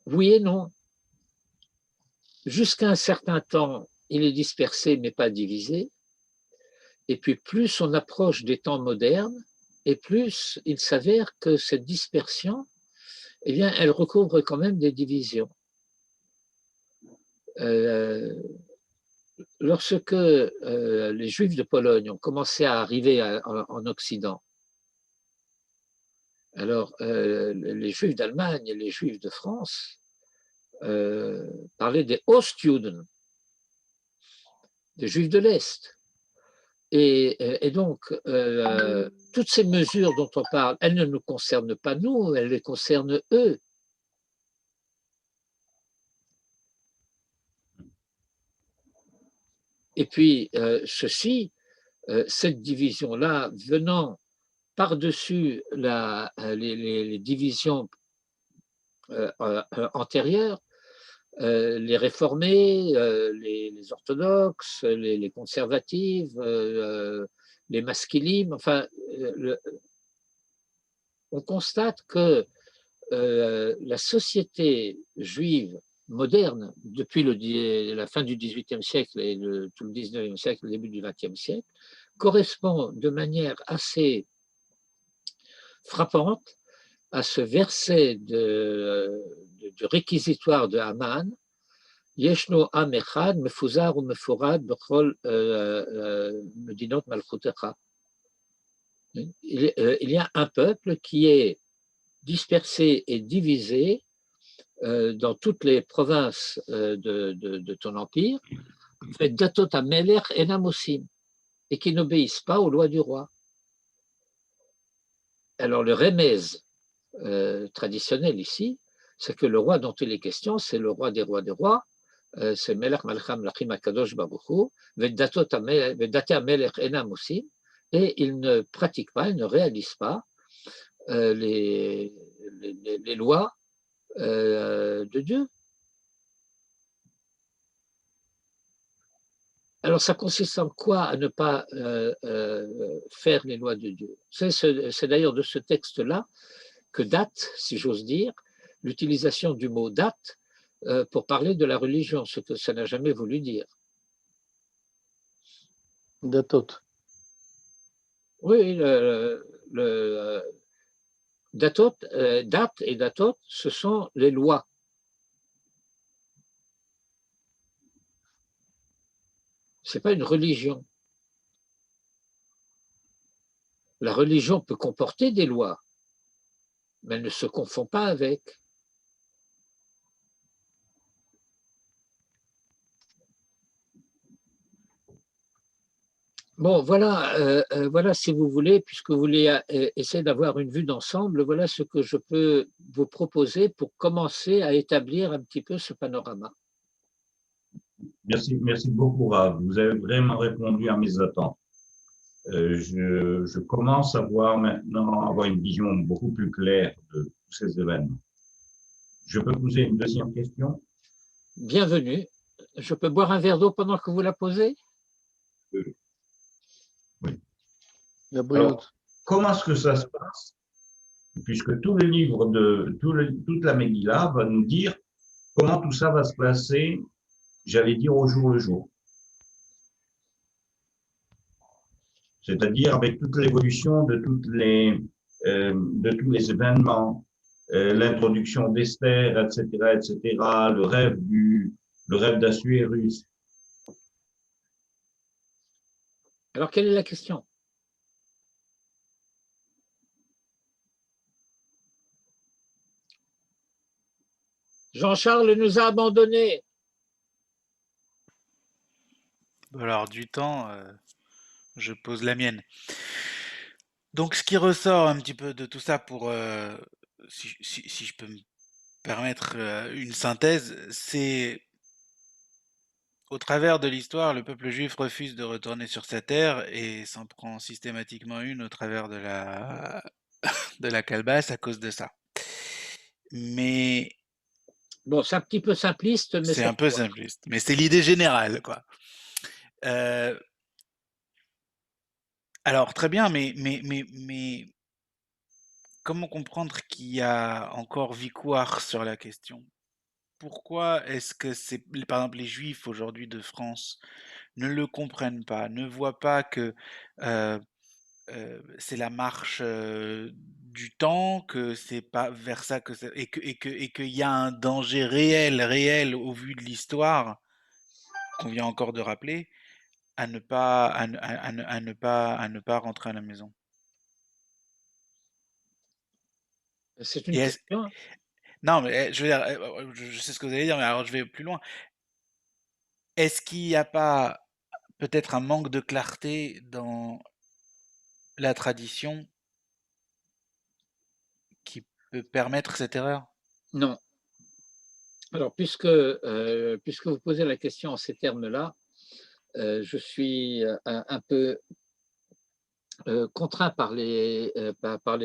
Oui et non. Jusqu'à un certain temps, il est dispersé mais pas divisé. Et puis plus on approche des temps modernes, et plus il s'avère que cette dispersion, eh bien, elle recouvre quand même des divisions. Lorsque les Juifs de Pologne ont commencé à arriver en Occident, alors les Juifs d'Allemagne et les Juifs de France parlaient des Ostjuden, des Juifs de l'Est. Et donc, toutes ces mesures dont on parle, elles ne nous concernent pas nous, elles les concernent eux. Et puis, cette division-là, venant par-dessus les divisions antérieures, les réformés, les orthodoxes, les conservatives, les masculimes, enfin, on constate que la société juive moderne, depuis la fin du XVIIIe siècle et tout le XIXe siècle, le début du XXe siècle, correspond de manière assez frappante à ce verset du réquisitoire de Haman, Yeshno Am Echad Mefuzar ou Mefurad Bechol Medinot Malchutecha. Il y a un peuple qui est dispersé et divisé dans toutes les provinces de ton empire, datot amelech enam osim, et qui n'obéissent pas aux lois du roi. Alors le remez traditionnel ici, c'est que le roi dont il est question, c'est le roi des rois, c'est Melech Malcham Lachim Akadosh Baruch Hu, Vedaté Amelech Enam Osim, et il ne pratique pas, il ne réalise pas les lois de Dieu. Alors, ça consiste en quoi à ne pas faire les lois de Dieu? C'est d'ailleurs de ce texte-là que date, si j'ose dire, l'utilisation du mot date pour parler de la religion, ce que ça n'a jamais voulu dire. Datot. Oui, datot, date et datot, ce sont les lois. Ce n'est pas une religion. La religion peut comporter des lois, mais elle ne se confond pas avec. Bon, voilà, voilà, si vous voulez, puisque vous voulez essayer d'avoir une vue d'ensemble, voilà ce que je peux vous proposer pour commencer à établir un petit peu ce panorama. Merci beaucoup, Rav. Vous avez vraiment répondu à mes attentes. Je commence à avoir une vision beaucoup plus claire de tous ces événements. Je peux poser une deuxième question? Bienvenue. Je peux boire un verre d'eau pendant que vous la posez? Oui. Alors, comment est-ce que ça se passe? Puisque tous les livres toute la Megillah va nous dire comment tout ça va se passer, j'allais dire au jour le jour. C'est-à-dire avec toute l'évolution de tous les événements, l'introduction d'Esther, etc., le rêve d'Assuérus. Alors, quelle est la question? Jean-Charles nous a abandonnés. Alors, du temps, je pose la mienne. Donc, ce qui ressort un petit peu de tout ça, pour si je peux me permettre une synthèse, c'est au travers de l'histoire, le peuple juif refuse de retourner sur sa terre et s'en prend systématiquement une au travers de la calebasse à cause de ça. Mais Bon, c'est un petit peu simpliste, mais c'est ça un peu peut voir. simpliste. Mais c'est l'idée générale, quoi. Alors, très bien, mais comment comprendre qu'il y a encore victoire sur la question? Pourquoi est-ce que par exemple, les Juifs aujourd'hui de France ne le comprennent pas, ne voient pas que euh, c'est la marche du temps, que c'est pas vers ça et qu'il y a un danger réel au vu de l'histoire qu'on vient encore de rappeler, à ne pas rentrer à la maison. C'est Et une question. non, mais je veux dire, je sais ce que vous allez dire, mais alors je vais plus loin. Est-ce qu'il n'y a pas peut-être un manque de clarté dans la tradition qui peut permettre cette erreur? Non. Alors, puisque vous posez la question en ces termes-là, je suis un peu contraint par les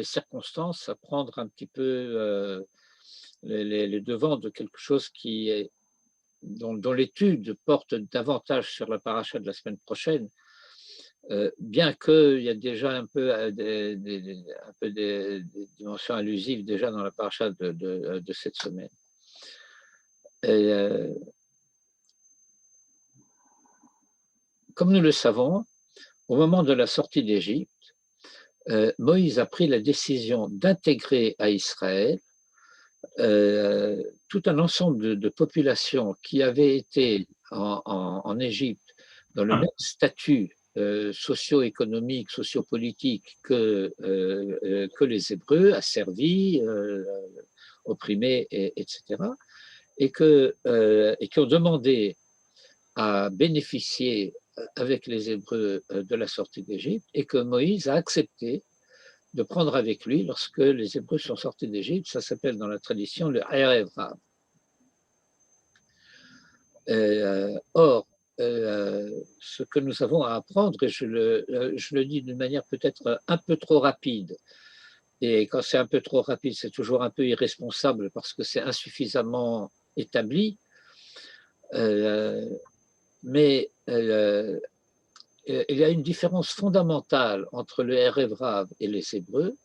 circonstances à prendre un petit peu les devants de quelque chose dont l'étude porte davantage sur la paracha de la semaine prochaine, bien qu'il y a déjà un peu des dimensions allusives déjà dans la paracha de cette semaine. Et, comme nous le savons, au moment de la sortie d'Égypte, Moïse a pris la décision d'intégrer à Israël tout un ensemble de populations qui avaient été en Égypte dans le même statut socio-économique, socio-politique que les Hébreux, asservis, opprimés, etc. Et qui ont demandé à bénéficier avec les Hébreux de la sortie d'Égypte, et que Moïse a accepté de prendre avec lui lorsque les Hébreux sont sortis d'Égypte. Ça s'appelle dans la tradition le Erev Rav. Or, ce que nous avons à apprendre, et je le dis d'une manière peut-être un peu trop rapide, et quand c'est un peu trop rapide, c'est toujours un peu irresponsable parce que c'est insuffisamment établi, mais il y a une différence fondamentale entre le Erev Rav et les Hébreux,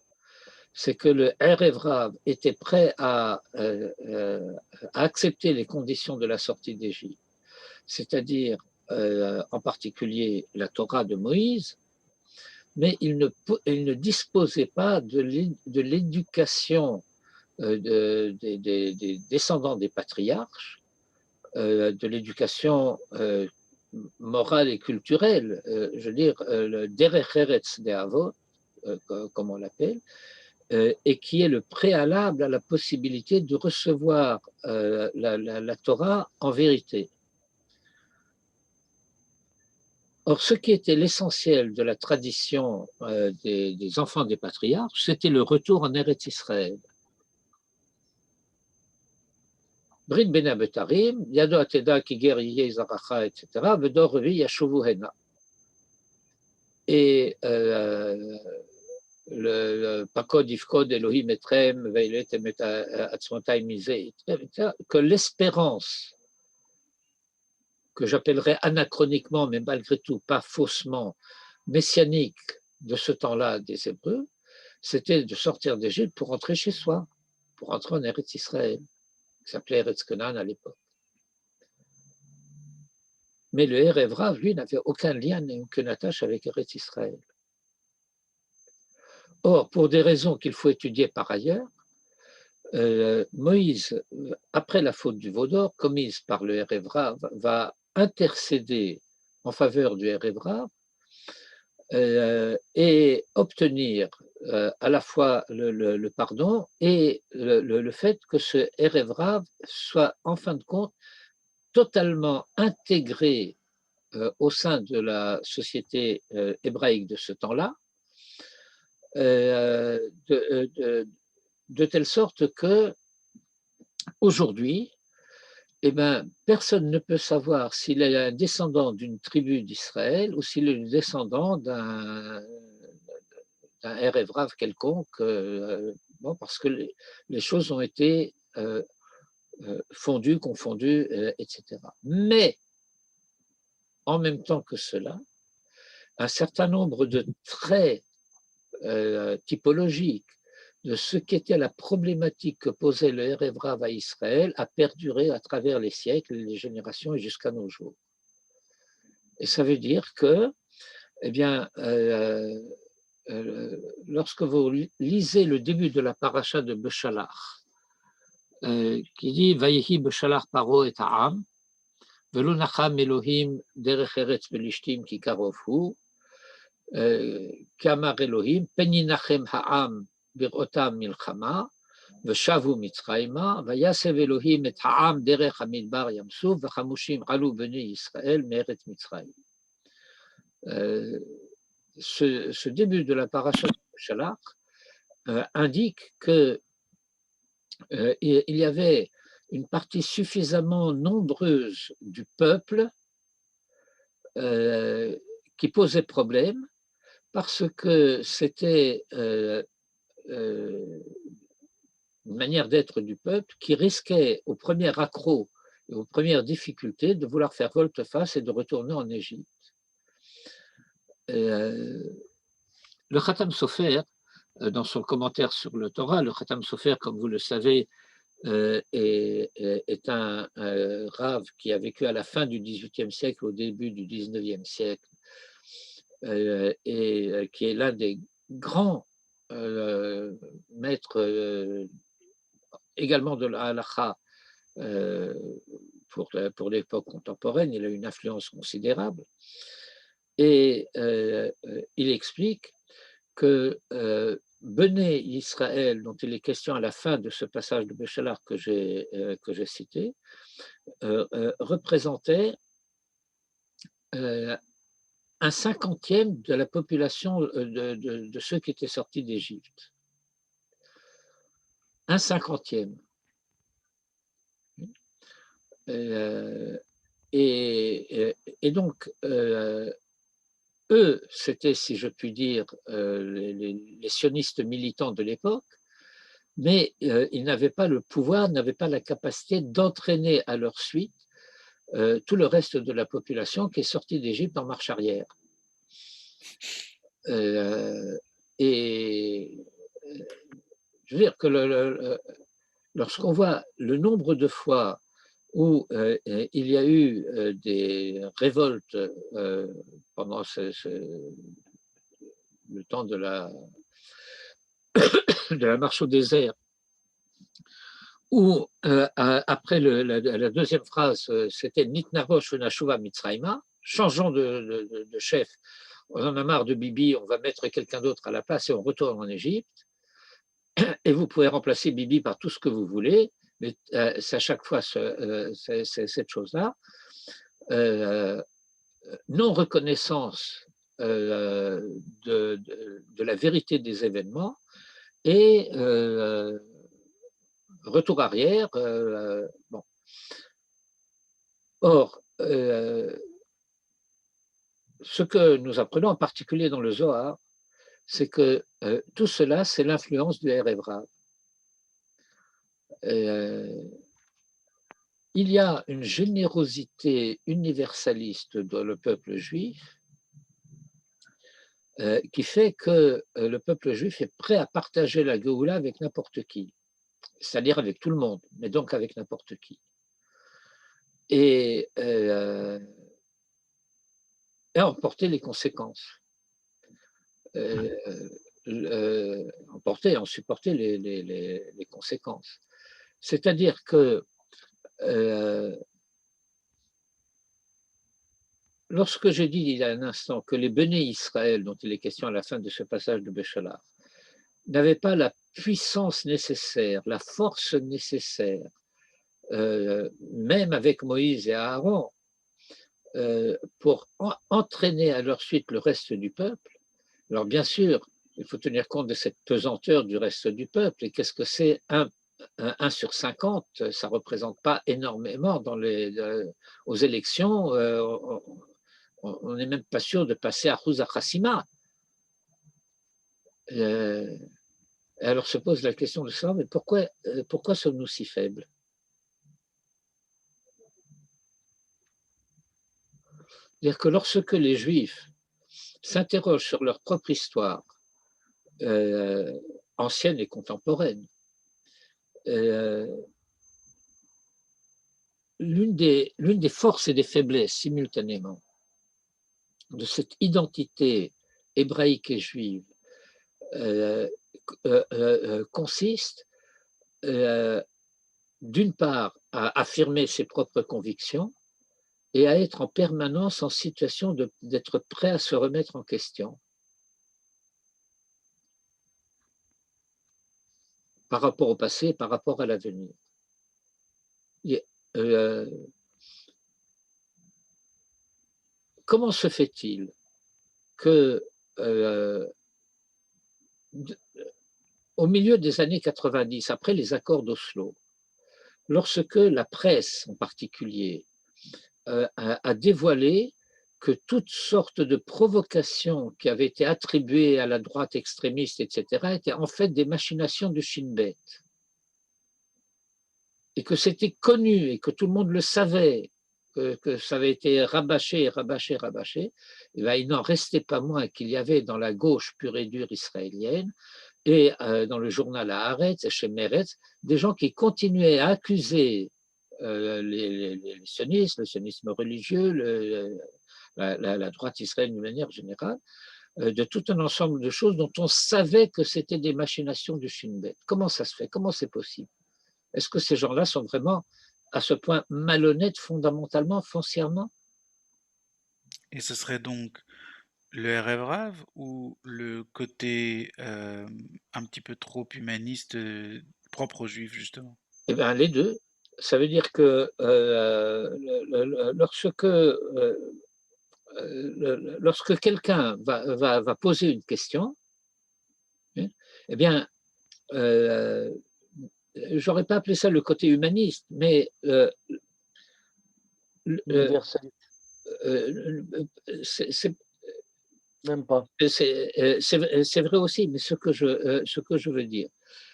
c'est que le Erev Rav était prêt à accepter les conditions de la sortie d'Égypte, c'est-à-dire en particulier la Torah de Moïse, mais il ne disposait pas de l'éducation des descendants des patriarches, de l'éducation morale et culturelle, je veux dire, le Derech Eretz des Avot, comme on l'appelle, et qui est le préalable à la possibilité de recevoir la Torah en vérité. Or, ce qui était l'essentiel de la tradition des enfants des patriarches, c'était le retour en Eretz Israël. Brit ben Abetarim, Yado Ateda Kiger Yeh Zaracha, etc., Vedor Revi Yashuvu Hena. Et le Pakod Ifkod Elohim Etrem, Veilet Emet Atzmotai Misé, que l'espérance, que j'appellerais anachroniquement, mais malgré tout pas faussement, messianique de ce temps-là des Hébreux, c'était de sortir d'Égypte pour rentrer chez soi, pour rentrer en Eretz Israël, qui s'appelait Eretz Canaan à l'époque. Mais le Erev Rav, lui, n'avait aucun lien ni aucune attache avec Eretz Israël. Or, pour des raisons qu'il faut étudier par ailleurs, Moïse, après la faute du veau d'or commise par le Erev Rav, va intercéder en faveur du Erev Rav et obtenir à la fois le pardon et le fait que ce Erev Rav soit en fin de compte totalement intégré au sein de la société hébraïque de ce temps-là, de telle sorte que aujourd'hui, eh ben, personne ne peut savoir s'il est un descendant d'une tribu d'Israël ou s'il est le descendant d'un Erev Rav quelconque, bon, parce que les choses ont été fondues, confondues, etc. Mais, en même temps que cela, un certain nombre de traits typologiques de ce qu'était la problématique que posait le Erev Rav à Israël a perduré à travers les siècles, les générations et jusqu'à nos jours. Et ça veut dire que, eh bien, lorsque vous lisez le début de la paracha de Beshalach, qui dit Vayehi Beshalach paro et ha'am, velo nacham Elohim derech eretz belishtim ki karov hu, kamar Elohim peninachem ha'am בראותם מלחמה, ושבו מצרימה, ויסב אלוהים את העם דרך המדבר ים סוף, וחמושים עלו בני ישראל מארץ מצרים. Ce début de la paracha de Shalach indique que il y avait une partie suffisamment nombreuse du peuple qui posait problème parce que c'était une manière d'être du peuple qui risquait au premier accroc et aux premières difficultés de vouloir faire volte-face et de retourner en Égypte. Le Khatam Sofer, dans son commentaire sur le Torah, le Khatam Sofer, comme vous le savez, est un Rav qui a vécu à la fin du XVIIIe siècle, au début du XIXe siècle, et qui est l'un des grands maître également de la halakha pour l'époque contemporaine. Il a une influence considérable et il explique que Bené Israël, dont il est question à la fin de ce passage de Béchalar que j'ai cité, représentait un cinquantième de la population de ceux qui étaient sortis d'Égypte. Un cinquantième. Et donc, eux, c'était, si je puis dire, les sionistes militants de l'époque, mais ils n'avaient pas le pouvoir, n'avaient pas la capacité d'entraîner à leur suite tout le reste de la population qui est sortie d'Égypte en marche arrière. Et je veux dire que lorsqu'on voit le nombre de fois où il y a eu des révoltes pendant le temps de la marche au désert, où après la deuxième phrase, c'était Nitnarosh Nashuva Mitzrayma, changeons de chef, on en a marre de Bibi, on va mettre quelqu'un d'autre à la place et on retourne en Égypte. Et vous pouvez remplacer Bibi par tout ce que vous voulez, mais c'est à chaque fois cette chose-là. Non-reconnaissance de la vérité des événements et retour arrière. Bon. Or, ce que nous apprenons en particulier dans le Zohar, c'est que tout cela, c'est l'influence du Erev Rav. Il y a une générosité universaliste dans le peuple juif qui fait que le peuple juif est prêt à partager la Géoula avec n'importe qui, c'est-à-dire avec tout le monde, mais donc avec n'importe qui. Et en porter les conséquences. En porter et en supporter les conséquences. C'est-à-dire que lorsque j'ai dit il y a un instant que les Béné Israël, dont il est question à la fin de ce passage de Béchalar, n'avaient pas la puissance nécessaire, la force nécessaire, même avec Moïse et Aaron, pour entraîner à leur suite le reste du peuple. Alors bien sûr, il faut tenir compte de cette pesanteur du reste du peuple. Et qu'est-ce que c'est 1 sur 50? Ça ne représente pas énormément aux élections. On n'est même pas sûr de passer à Houza Khassima. Alors se pose la question de ça, mais pourquoi sommes-nous si faibles? C'est-à-dire que lorsque les Juifs s'interrogent sur leur propre histoire, ancienne et contemporaine, l'une des forces et des faiblesses simultanément de cette identité hébraïque et juive consiste d'une part à affirmer ses propres convictions et à être en permanence en situation d'être prêt à se remettre en question par rapport au passé et par rapport à l'avenir. Comment se fait-il que au milieu des années 90, après les accords d'Oslo, lorsque la presse en particulier a dévoilé que toutes sortes de provocations qui avaient été attribuées à la droite extrémiste, etc., étaient en fait des machinations du Shin Bet. Et que c'était connu et que tout le monde le savait, que ça avait été rabâché, et bien, il n'en restait pas moins qu'il y avait dans la gauche pure et dure israélienne et dans le journal Haaretz et chez Meretz, des gens qui continuaient à accuser les sionistes, le sionisme religieux, la droite israélienne de manière générale, de tout un ensemble de choses dont on savait que c'était des machinations du Shin Bet. Comment ça se fait? Comment c'est possible? Est-ce que ces gens-là sont vraiment à ce point malhonnêtes fondamentalement, foncièrement? Et ce serait donc le Erev Rav ou le côté un petit peu trop humaniste propre aux Juifs, justement? Eh bien, les deux. Ça veut dire que lorsque quelqu'un va poser une question, hein, eh bien, j'aurais pas appelé ça le côté humaniste, mais Universaliste, c'est même pas. c'est vrai aussi, mais ce que je veux dire,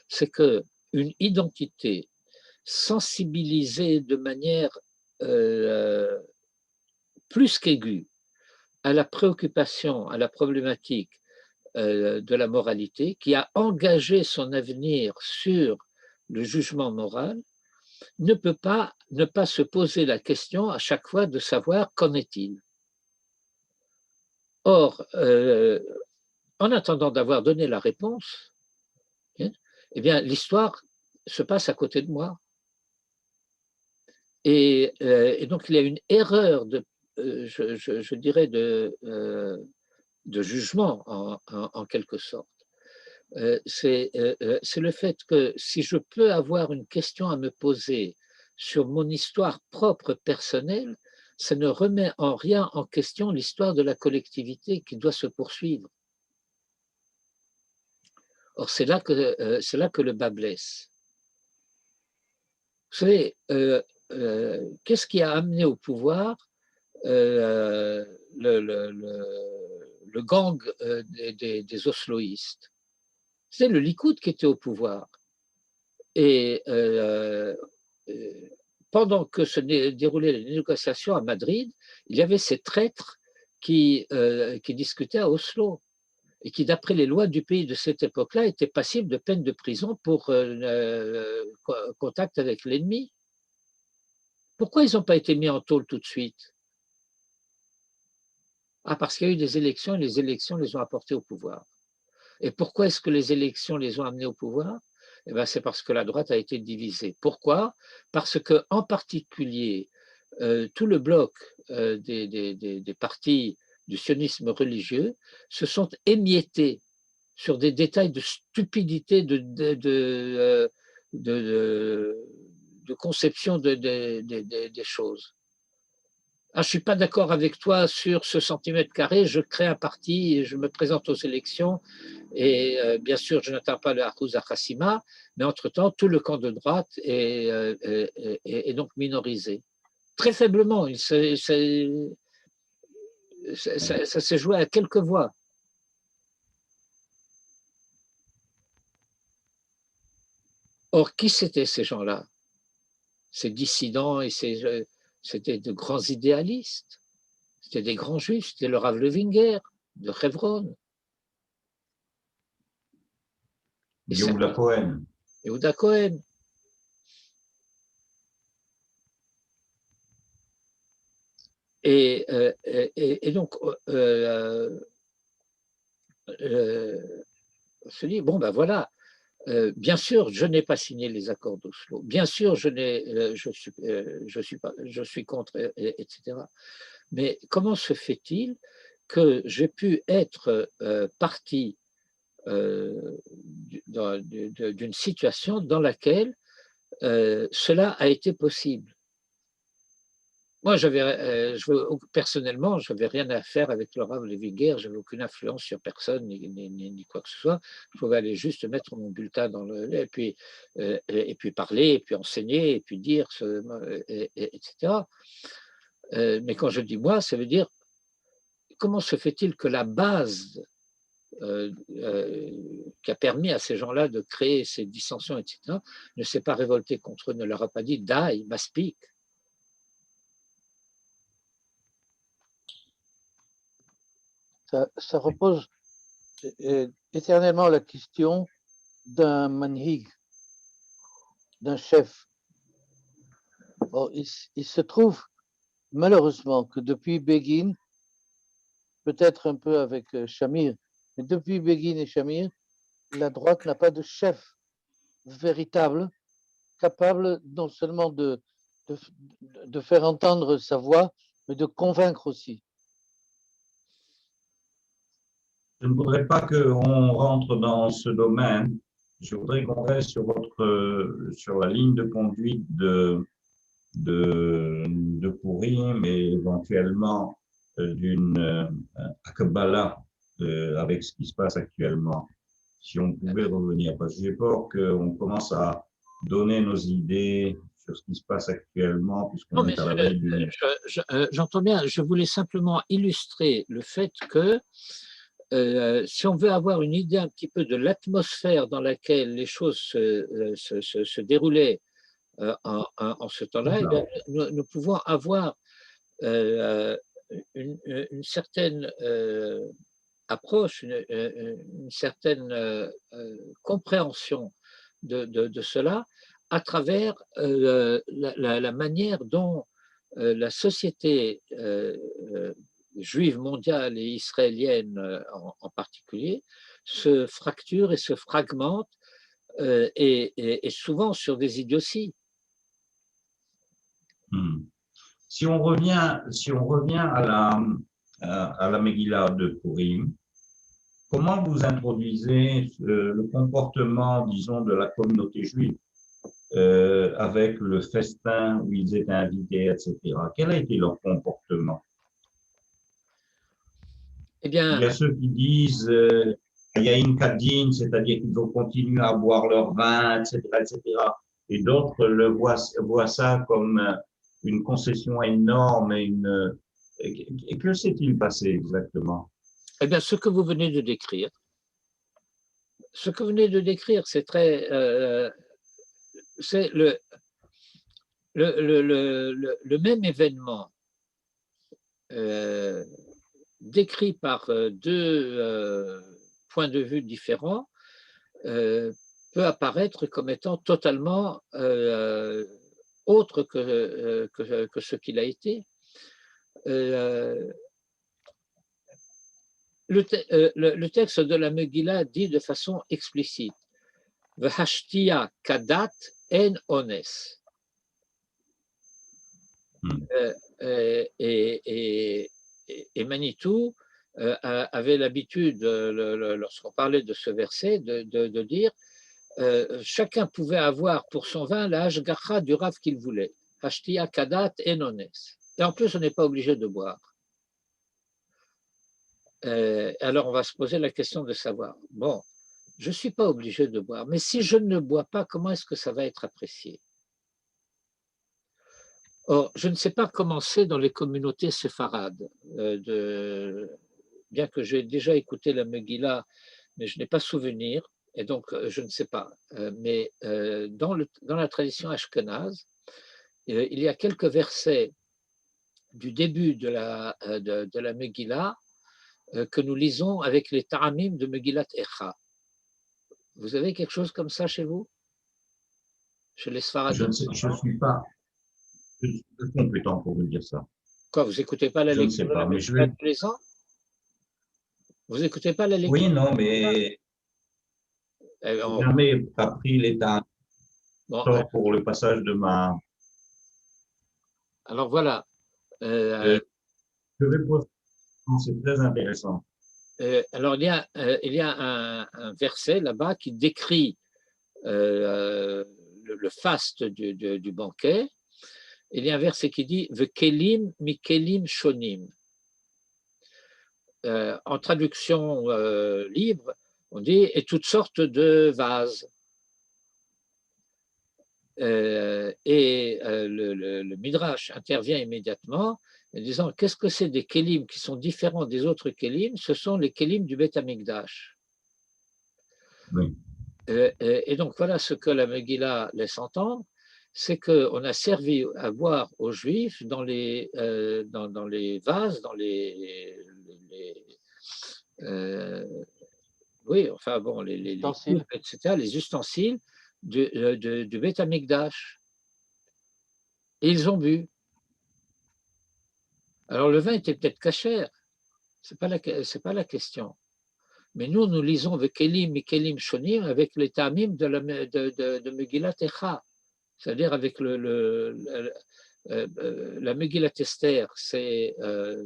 c'est qu'une identité sensibilisée de manière plus qu'aiguë à la préoccupation, à la problématique de la moralité, qui a engagé son avenir sur le jugement moral, ne peut pas ne pas se poser la question à chaque fois de savoir qu'en est-il. Or, en attendant d'avoir donné la réponse, hein, eh bien, l'histoire se passe à côté de moi. Et donc, il y a une erreur je dirais, de jugement, en quelque sorte. C'est le fait que si je peux avoir une question à me poser sur mon histoire propre personnelle, ça ne remet en rien en question l'histoire de la collectivité qui doit se poursuivre. Or, c'est là que le bât blesse. Vous savez, qu'est-ce qui a amené au pouvoir le gang des osloïstes? C'est le Likoud qui était au pouvoir. Et pendant que se déroulaient les négociations à Madrid, il y avait ces traîtres qui discutaient à Oslo et qui, d'après les lois du pays de cette époque-là, étaient passibles de peine de prison pour contact avec l'ennemi. Pourquoi ils n'ont pas été mis en tôle tout de suite? Ah, parce qu'il y a eu des élections et les élections les ont apportés au pouvoir. Et pourquoi est-ce que les élections les ont amenés au pouvoir? Eh bien, c'est parce que la droite a été divisée. Pourquoi? Parce que, en particulier, tout le bloc des partis du sionisme religieux se sont émiettés sur des détails de stupidité, de conception des choses. Ah, je ne suis pas d'accord avec toi sur ce centimètre carré, je crée un parti et je me présente aux élections. Et bien sûr, je n'atteins pas le Ahouza Hassima, mais entre-temps, tout le camp de droite est donc minorisé. Très faiblement, ça s'est joué à quelques voix. Or, qui c'étaient ces gens-là? Ces dissidents et c'était de grands idéalistes, c'était des grands juifs, c'était le Rav Levinger de Hebron. Yehuda Cohen. Yehuda Cohen. Et donc, on se dit, bon, ben voilà, bien sûr, je n'ai pas signé les accords d'Oslo. Bien sûr, je suis contre, etc. Mais comment se fait-il que j'ai pu être partie d'une situation dans laquelle cela a été possible? Moi, personnellement, je n'avais rien à faire avec le Rav Levinger, je n'avais aucune influence sur personne, ni quoi que ce soit. Je pouvais aller juste mettre mon bulletin et puis parler, et puis enseigner, et puis dire, etc. Mais quand je dis moi, ça veut dire, comment se fait-il que la base qui a permis à ces gens-là de créer ces dissensions, etc., ne s'est pas révoltée contre eux, ne leur a pas dit « die, maspik ». Ça repose éternellement la question d'un manhig, d'un chef. Or, il se trouve malheureusement que depuis Begin, peut-être un peu avec Shamir, mais depuis Begin et Shamir, la droite n'a pas de chef véritable, capable non seulement de faire entendre sa voix, mais de convaincre aussi. je ne voudrais pas qu'on rentre dans ce domaine. Je voudrais qu'on reste sur la ligne de conduite de Purim et éventuellement d'une Kabbalah avec ce qui se passe actuellement. Si on pouvait revenir, parce que j'ai peur qu'on commence à donner nos idées sur ce qui se passe actuellement, Non, puisqu'on mais est à la veille d'une... j'entends bien. Je voulais simplement illustrer le fait que si on veut avoir une idée un petit peu de l'atmosphère dans laquelle les choses se déroulaient en ce temps-là, eh bien, nous pouvons avoir une certaine approche, une certaine compréhension de cela à travers la manière dont la société juive mondiale et israélienne en particulier se fracture et se fragmente et souvent sur des idioties. Si on revient à la Megillah de Purim, comment vous introduisez le comportement, disons, de la communauté juive avec le festin où ils étaient invités, etc. Quel a été leur comportement? Eh bien, il y a ceux qui disent il y a une kadine, c'est-à-dire qu'ils vont continuer à boire leur vin, etc., etc. Et d'autres voient ça comme une concession énorme et que s'est-il passé exactement? eh bien, ce que vous venez de décrire, c'est très, c'est le même événement décrit par deux points de vue différents peut apparaître comme étant totalement autre que ce qu'il a été. Le texte de la Megillah dit de façon explicite V'hashtia kadat en ones. Et Manitou avait l'habitude, lorsqu'on parlait de ce verset, de dire chacun pouvait avoir pour son vin la hashgacha du rav qu'il voulait. Hashtia kadat en ones. Et en plus, on n'est pas obligé de boire. Alors, on va se poser la question de savoir, bon, je ne suis pas obligé de boire, mais si je ne bois pas, comment est-ce que ça va être apprécié? Or, je ne sais pas comment c'est dans les communautés séfarades, bien que j'ai déjà écouté la Megillah, mais je n'ai pas souvenir, et donc je ne sais pas. Mais dans la tradition ashkénaze, il y a quelques versets du début de la Megillah que nous lisons avec les ta'amim de Megillat Echa. Vous avez quelque chose comme ça chez vous? Chez les Sfaradim? Je ne suis pas compétent pour vous dire ça. Quoi, vous n'écoutez pas la Je ne lecture sais de la pas, mais je Megillah vais... tous les ans? Vous n'écoutez pas la lecture? Oui, non, mais je n'ai jamais appris l'état pour le passage de ma... Alors voilà. Je vais poser... C'est très intéressant. Alors il y a un verset là-bas qui décrit le faste du banquet. Il y a un verset qui dit Vekelim mikelim shonim. En traduction libre, on dit et toutes sortes de vases. Le Midrash intervient immédiatement en disant qu'est-ce que c'est des kélim qui sont différents des autres kélim? Ce sont les kélim du Beth Amikdash. Oui. Et donc voilà ce que la Megillah laisse entendre, c'est qu'on a servi à boire aux Juifs dans les vases, dans oui, enfin bon, les coupes, etc., les ustensiles du Beth Amikdash. Et ils ont bu. Alors le vin était peut-être cachère, c'est pas la question. Mais nous lisons Vekelim Mikelim Shonim avec les tamim de Megillat Echa, c'est-à-dire avec la Megillat Esther, c'est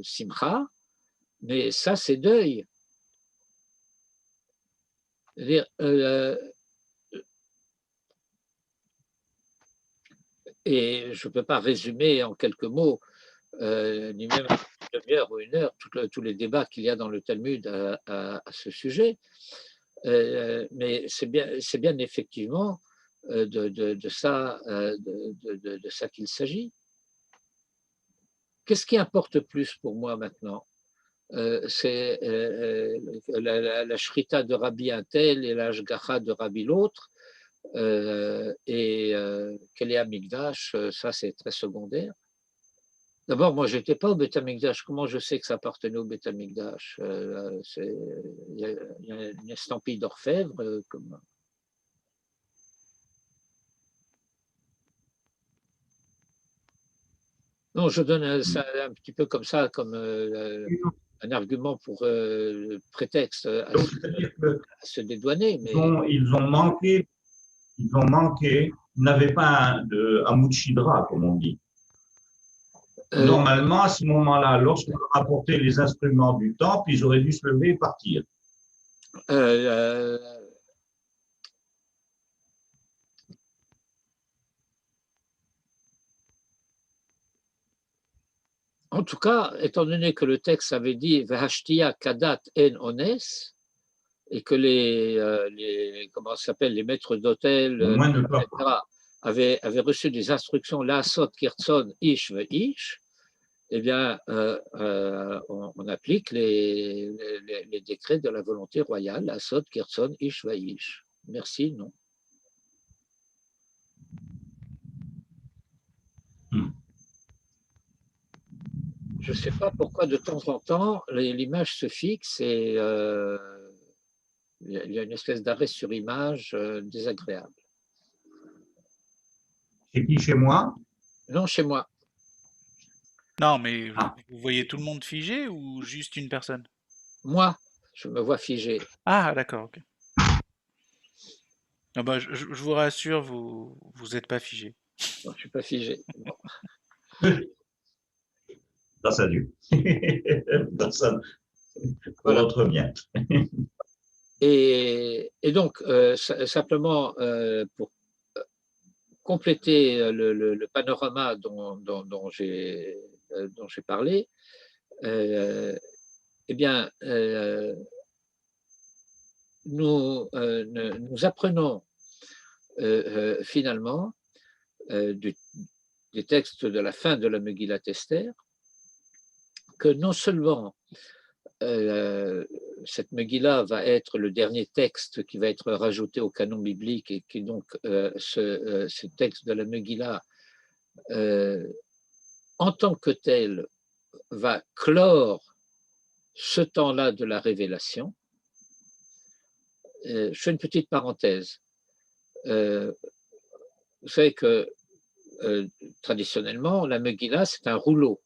Simcha, mais ça c'est deuil. C'est-à-dire, et je ne peux pas résumer en quelques mots, ni même une demi-heure ou une heure, tous les débats qu'il y a dans le Talmud à ce sujet, mais c'est bien effectivement de ça, de ça qu'il s'agit. Qu'est-ce qui importe plus pour moi maintenant? C'est la shrita de Rabbi un tel et la shgacha de Rabbi l'autre, et quel est Amigdash, ça c'est très secondaire. D'abord, moi, je n'étais pas au Beth Amikdash. Comment je sais que ça appartenait au Beth Amikdash? Il y a une estampille d'orfèvre. Comme... Non, je donne ça un petit peu comme ça, comme un argument pour prétexte à se dédouaner. Mais... Ils ont manqué, ils n'avaient pas de Hamoud Shidra, comme on dit. Normalement, à ce moment-là, lorsqu'on leur apportait les instruments du temple, ils auraient dû se lever et partir. En tout cas, étant donné que le texte avait dit Vehashtia Kadat en Ones, et que comment ça s'appelle, les maîtres d'hôtel, etc., avaient reçu des instructions Lasot Kirtson Ish Ve Ish, eh bien, on applique les décrets de la volonté royale, Lasot Kirtson Ish Ve Ish. Merci, non. Je ne sais pas pourquoi de temps en temps l'image se fixe et il y a une espèce d'arrêt sur image désagréable. Chez qui? Chez moi? Non, chez moi. Non, mais vous voyez tout le monde figé ou juste une personne? Moi, je me vois figé. Ah, d'accord, ok. Ah bah, je vous rassure, vous n'êtes pas figé. Non, je ne suis pas figé. Bon. Grâce à Dieu. Grâce à Voilà. votre bien. Et donc, simplement pour compléter le panorama dont j'ai parlé, eh bien, nous apprenons finalement des textes de la fin de la Megillat Esther que non seulement cette Megillah va être le dernier texte qui va être rajouté au canon biblique et qui donc ce texte de la Megillah en tant que tel va clore ce temps-là de la révélation. Je fais une petite parenthèse. Vous savez que traditionnellement, la Megillah, c'est un rouleau.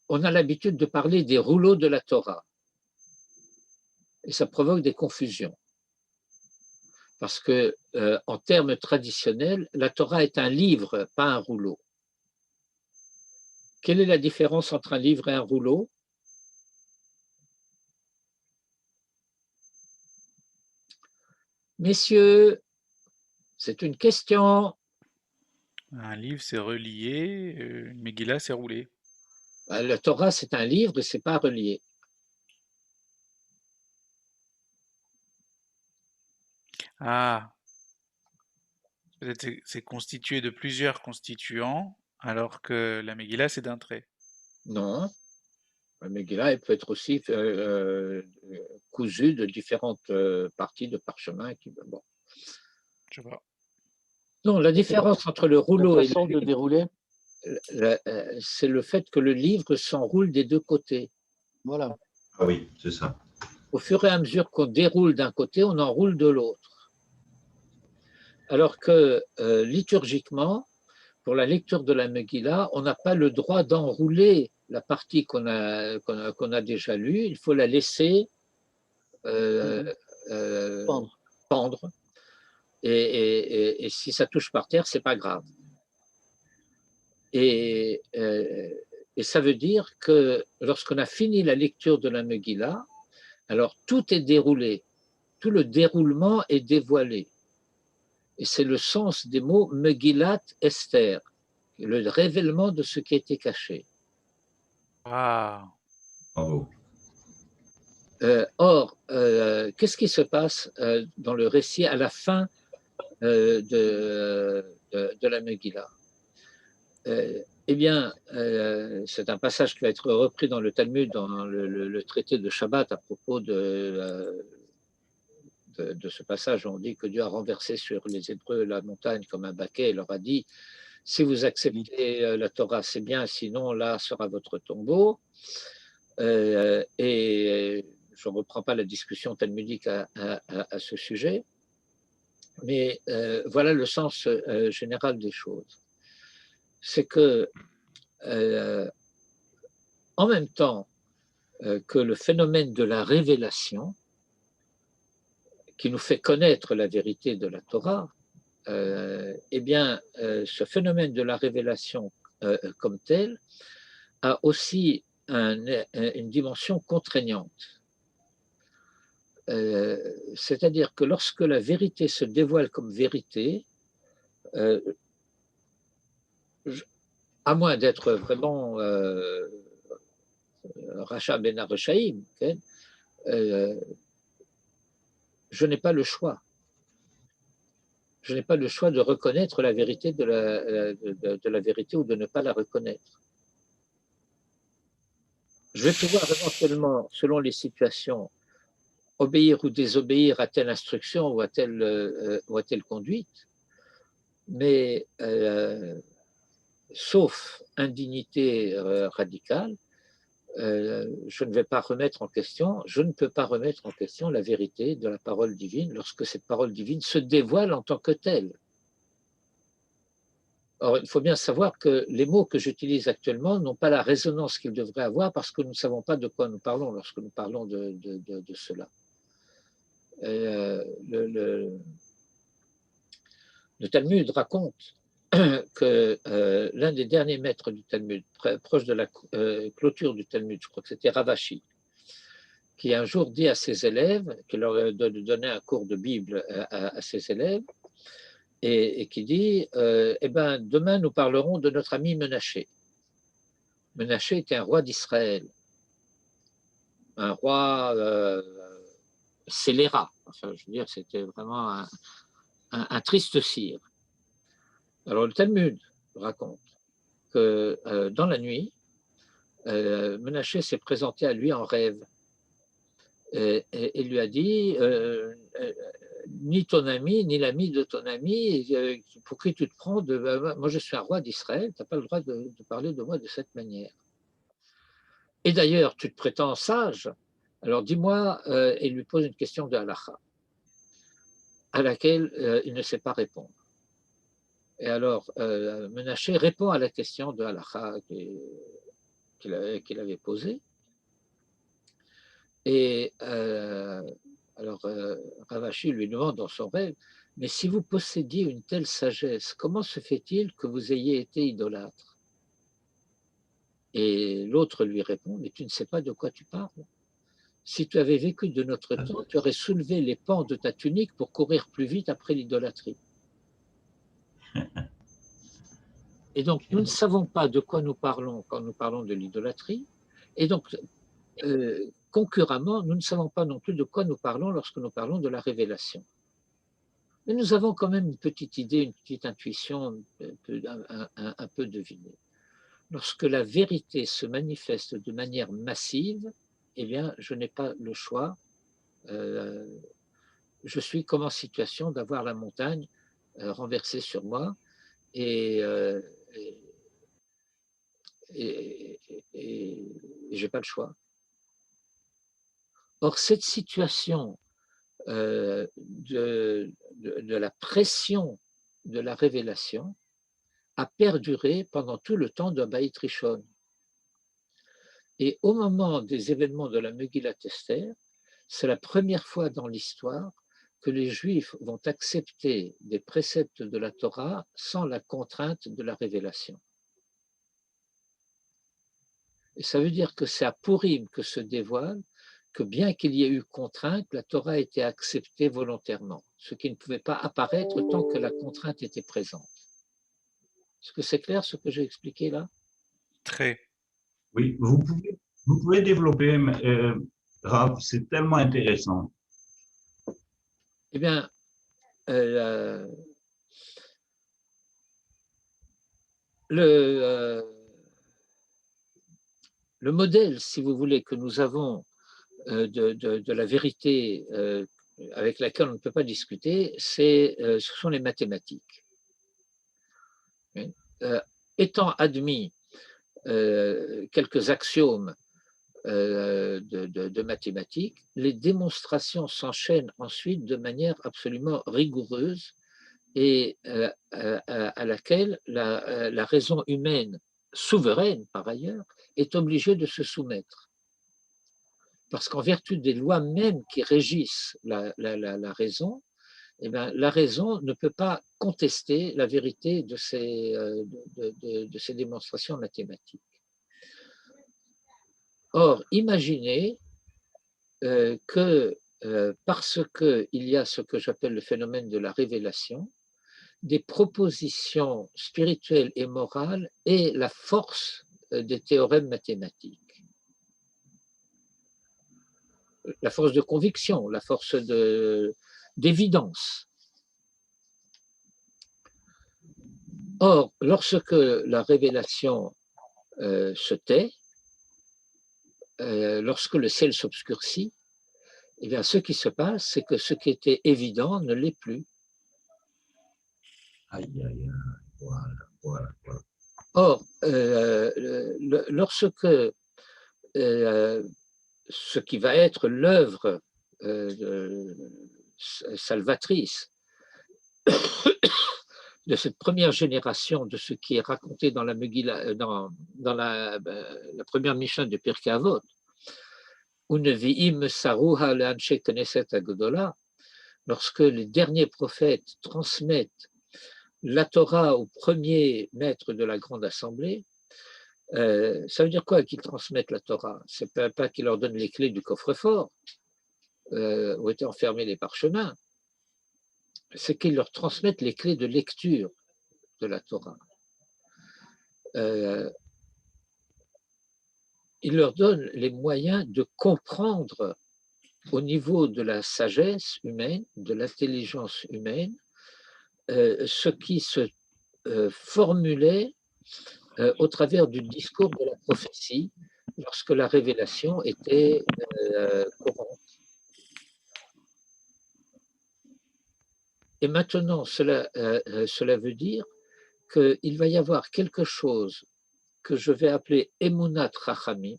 On a l'habitude de parler des rouleaux de la Torah. Et ça provoque des confusions. Parce que, en termes traditionnels, la Torah est un livre, pas un rouleau. Quelle est la différence entre un livre et un rouleau? Messieurs, c'est une question. Un livre, c'est relié, une Megillah, c'est roulé. La Torah, c'est un livre et ce n'est pas relié. Ah, peut-être c'est constitué de plusieurs constituants, alors que la Megillah, c'est d'un trait. Non. La Megillah, elle peut être aussi cousue de différentes parties de parchemin. Bon. Je sais pas. Non, la différence entre le rouleau La et façon de dérouler. c'est le fait que le livre s'enroule des deux côtés. Voilà. Ah oui, c'est ça. Au fur et à mesure qu'on déroule d'un côté, on enroule de l'autre. Alors que liturgiquement, pour la lecture de la Megillah, on n'a pas le droit d'enrouler la partie qu'on a déjà lue. Il faut la laisser pendre. Et si ça touche par terre, c'est pas grave. Et ça veut dire que lorsqu'on a fini la lecture de la Megillah, Alors tout est déroulé, tout le déroulement est dévoilé. Et c'est le sens des mots Megillat Esther, le révèlement de ce qui était caché. Waouh. Bravo. Or, qu'est-ce qui se passe dans le récit à la fin de la Megillah? Eh bien, c'est un passage qui va être repris dans le Talmud, dans le traité de Shabbat, à propos de ce passage où on dit que Dieu a renversé sur les Hébreux la montagne comme un baquet et leur a dit, si vous acceptez la Torah, c'est bien, sinon là sera votre tombeau. Et je ne reprends pas la discussion talmudique à ce sujet, mais voilà le sens général des choses. C'est que, en même temps que le phénomène de la révélation, qui nous fait connaître la vérité de la Torah, eh bien, ce phénomène de la révélation comme tel a aussi une dimension contraignante. C'est-à-dire que lorsque la vérité se dévoile comme vérité, à moins d'être vraiment Racha ben Arashaïm, je n'ai pas le choix. Je n'ai pas le choix de reconnaître la vérité de la vérité ou de ne pas la reconnaître. Je vais pouvoir éventuellement, selon les situations, obéir ou désobéir à telle instruction ou à telle conduite, mais sauf indignité radicale, je ne vais pas remettre en question, je ne peux pas remettre en question la vérité de la parole divine lorsque cette parole divine se dévoile en tant que telle. Or, il faut bien savoir que les mots que j'utilise actuellement n'ont pas la résonance qu'ils devraient avoir parce que nous ne savons pas de quoi nous parlons lorsque nous parlons de cela. Le Talmud raconte que l'un des derniers maîtres du Talmud, proche de la clôture du Talmud, je crois que c'était Ravashi, qui un jour dit à ses élèves, qui leur donnait un cours de Bible à ses élèves, et qui dit eh ben, demain nous parlerons de notre ami Menaché. Menaché était un roi d'Israël, un roi scélérat, enfin, je veux dire, c'était vraiment un triste sire. Alors le Talmud raconte que dans la nuit, Menaché s'est présenté à lui en rêve et lui a dit ni ton ami, ni l'ami de ton ami, pour qui tu te prends moi je suis un roi d'Israël, tu n'as pas le droit de parler de moi de cette manière. Et d'ailleurs, tu te prétends sage, alors dis-moi, et lui pose une question de halakha, à laquelle il ne sait pas répondre. Et alors, Menaché répond à la question de halakha qu'il avait posée. Et alors, Ravashi lui demande dans son rêve, mais si vous possédiez une telle sagesse, comment se fait-il que vous ayez été idolâtre? Et l'autre lui répond, mais tu ne sais pas de quoi tu parles. Si tu avais vécu de notre temps, tu aurais soulevé les pans de ta tunique pour courir plus vite après l'idolâtrie. Et donc, nous ne savons pas de quoi nous parlons quand nous parlons de l'idolâtrie. Et donc, concurremment, nous ne savons pas non plus de quoi nous parlons lorsque nous parlons de la révélation. Mais nous avons quand même une petite idée, une petite intuition, un peu devinée. Lorsque la vérité se manifeste de manière massive, eh bien, je n'ai pas le choix. Je suis comme en situation d'avoir la montagne renversée sur moi et je n'ai pas le choix. Or, cette situation de la pression de la révélation a perduré pendant tout le temps de Baït Rishon. Et au moment des événements de la Megillat Esther, c'est la première fois dans l'histoire que les Juifs vont accepter des préceptes de la Torah sans la contrainte de la révélation. Et ça veut dire que c'est à Purim que se dévoile que bien qu'il y ait eu contrainte, la Torah a été acceptée volontairement, ce qui ne pouvait pas apparaître tant que la contrainte était présente. Est-ce que c'est clair ce que j'ai expliqué là? Très. Oui, vous pouvez développer, Rav, c'est tellement intéressant. Eh bien, le, le modèle, si vous voulez, que nous avons de la vérité avec laquelle on ne peut pas discuter, ce sont les mathématiques. Étant admis quelques axiomes de mathématiques, les démonstrations s'enchaînent ensuite de manière absolument rigoureuse et à laquelle la raison humaine, souveraine par ailleurs, est obligée de se soumettre. Parce qu'en vertu des lois mêmes qui régissent la raison, eh bien, la raison ne peut pas contester la vérité de ces démonstrations mathématiques. Or, imaginez que parce qu'il y a ce que j'appelle le phénomène de la révélation, des propositions spirituelles et morales et la force des théorèmes mathématiques. La force de conviction, la force d'évidence. Or, lorsque la révélation se tait, lorsque le ciel s'obscurcit, eh bien, ce qui se passe, c'est que ce qui était évident ne l'est plus. Aïe, aïe, aïe, voilà, voilà, voilà. Or, lorsque ce qui va être l'œuvre salvatrice de cette première génération de ce qui est raconté dans la Megillah, dans la première Mishnah de Pirkei Avot, Unevi'im saruha le'anshe knesset hagedola, lorsque les derniers prophètes transmettent la Torah au premier maître de la grande assemblée, ça veut dire quoi qu'ils transmettent la Torah? C'est pas qu'ils leur donnent les clés du coffre-fort où étaient enfermés les parchemins, c'est qu'ils leur transmettent les clés de lecture de la Torah. Ils leur donnent les moyens de comprendre au niveau de la sagesse humaine, de l'intelligence humaine, ce qui se formulait au travers du discours de la prophétie lorsque la révélation était courante. Et maintenant, cela veut dire qu'il va y avoir quelque chose que je vais appeler Emunat Rachamim,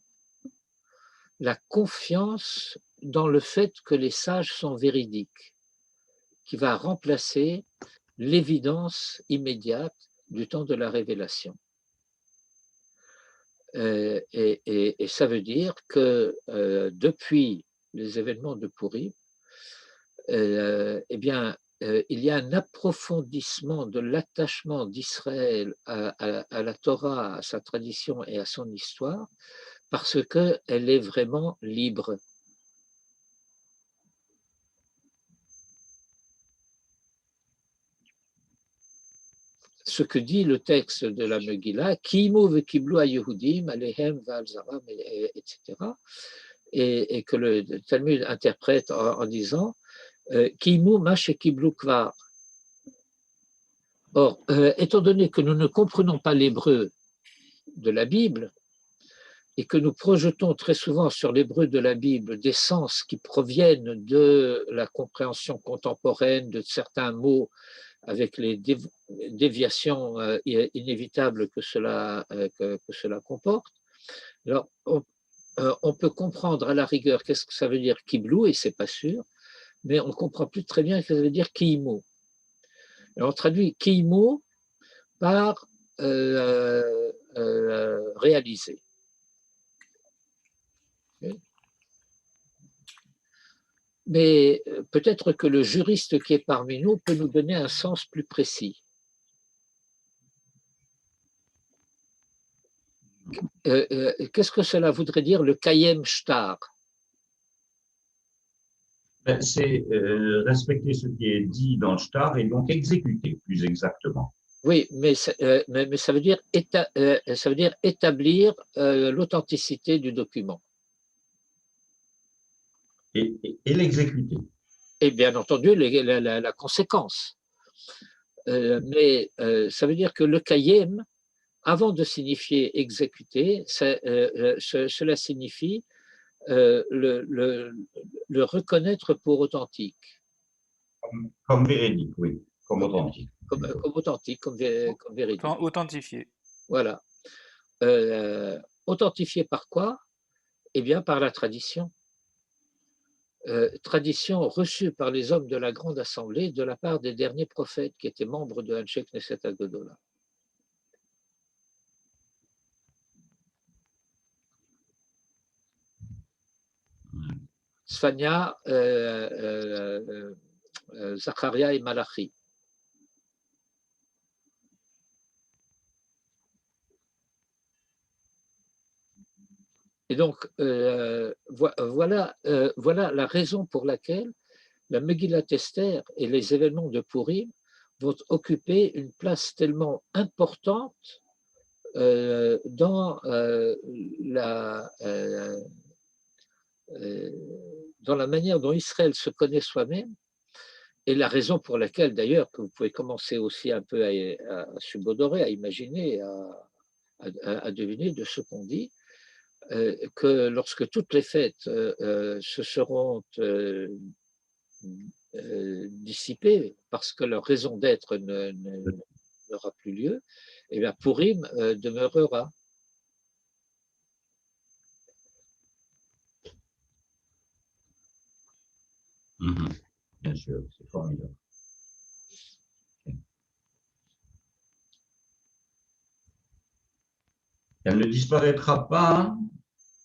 la confiance dans le fait que les sages sont véridiques, qui va remplacer l'évidence immédiate du temps de la révélation. Et ça veut dire que depuis les événements de Purim, eh bien, il y a un approfondissement de l'attachement d'Israël à la Torah, à sa tradition et à son histoire, parce qu'elle est vraiment libre. Ce que dit le texte de la Megillah, Kimu vekiblu haYehudim alehem va'alzaram, etc., et que le Talmud interprète en disant Kimu ma shekiblu kvar. Or, étant donné que nous ne comprenons pas l'hébreu de la Bible et que nous projetons très souvent sur l'hébreu de la Bible des sens qui proviennent de la compréhension contemporaine de certains mots avec les déviations inévitables que cela comporte, alors on peut comprendre à la rigueur qu'est-ce que ça veut dire kiblou, et c'est pas sûr, mais on ne comprend plus très bien ce que ça veut dire kiimo. Alors on traduit kiimo par réaliser. Mais peut-être que le juriste qui est parmi nous peut nous donner un sens plus précis. Qu'est-ce que cela voudrait dire le Kayem Shtar? Ben, c'est respecter ce qui est dit dans le shtar et donc exécuter plus exactement. Oui, mais ça veut dire établir l'authenticité du document. Et l'exécuter. Et bien entendu, la conséquence. Mais ça veut dire que le kayem, avant de signifier exécuter, cela signifie le reconnaître pour authentique. Comme véridique, oui, comme authentique. Comme authentique, comme véridique. Authentifié. Voilà. Authentifié par quoi? Eh bien, par la tradition. Tradition reçue par les hommes de la Grande Assemblée de la part des derniers prophètes qui étaient membres de Anshe Knesset Agodola. Sfania, Zacharia et Malachi. Et donc, voilà la raison pour laquelle la Megillat Esther et les événements de Purim vont occuper une place tellement importante dans la manière dont Israël se connaît soi-même, et la raison pour laquelle, d'ailleurs, que vous pouvez commencer aussi un peu à subodorer, à imaginer, à deviner de ce qu'on dit, que lorsque toutes les fêtes se seront dissipées parce que leur raison d'être n'aura plus lieu, et bien Purim demeurera. Bien sûr, c'est formidable. Elle ne disparaîtra pas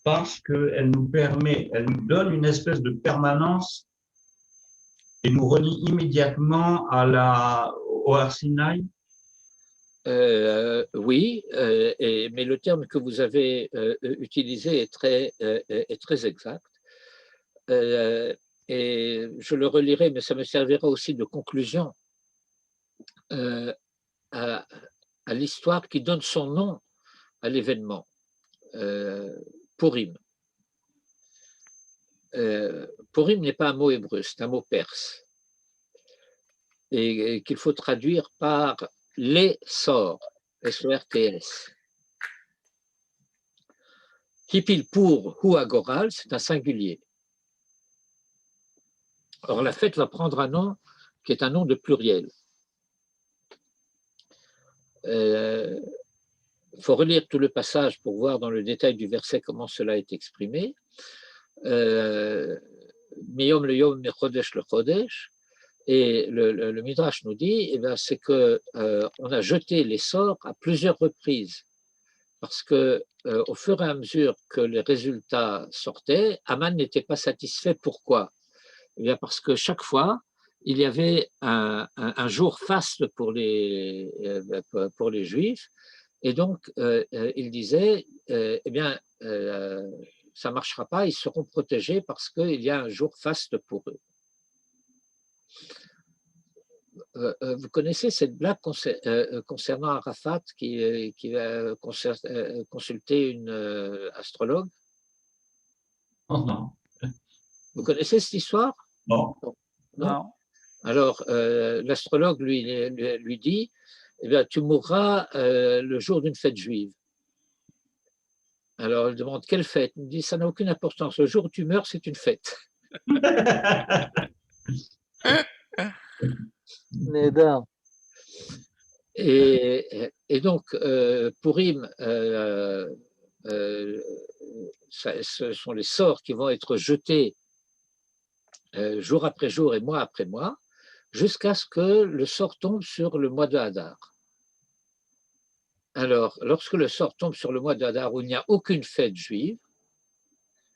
parce qu'elle nous permet, elle nous donne une espèce de permanence et nous relie immédiatement au Har Sinaï. Oui, mais le terme que vous avez utilisé est très exact. Et je le relirai, mais ça me servira aussi de conclusion à l'histoire qui donne son nom à l'événement, Purim. Purim n'est pas un mot hébreu, c'est un mot perse, et qu'il faut traduire par les sorts, S-O-R-T-S. Hipil pour ou agoral, c'est un singulier. Or, la fête va prendre un nom qui est un nom de pluriel. Il faut relire tout le passage pour voir dans le détail du verset comment cela est exprimé. Miyom le yom, mechodesh le chodesh. Et le Midrash nous dit, eh bien, c'est qu'on a jeté les sorts à plusieurs reprises. Parce que au fur et à mesure que les résultats sortaient, Aman n'était pas satisfait. Pourquoi? Eh bien, parce que chaque fois, il y avait un jour faste pour les Juifs, et donc il disait, eh bien, ça ne marchera pas, ils seront protégés parce qu'il y a un jour faste pour eux. Vous connaissez cette blague concernant Arafat qui va consulter une astrologue? Non. Vous connaissez cette histoire? Non. Non. Alors, l'astrologue lui dit, eh bien, tu mourras le jour d'une fête juive. Alors, elle demande, quelle fête? Il me dit, ça n'a aucune importance. Le jour où tu meurs, c'est une fête. Neda. Et donc, Purim, ce sont les sorts qui vont être jetés jour après jour et mois après mois, jusqu'à ce que le sort tombe sur le mois de Hadar. Alors, lorsque le sort tombe sur le mois de Hadar où il n'y a aucune fête juive,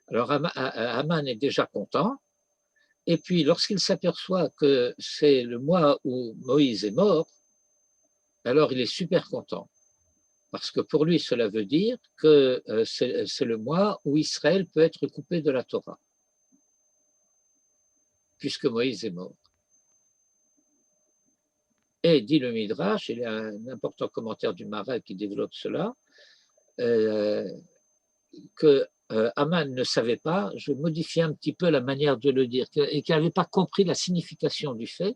alors Haman est déjà content, et puis lorsqu'il s'aperçoit que c'est le mois où Moïse est mort, alors il est super content. Parce que pour lui, cela veut dire que c'est le mois où Israël peut être coupé de la Torah. puisque Moïse est mort. Et dit le Midrash, il y a un important commentaire du Marais qui développe cela, que Aman ne savait pas, je modifie un petit peu la manière de le dire, et qu'il n'avait pas compris la signification du fait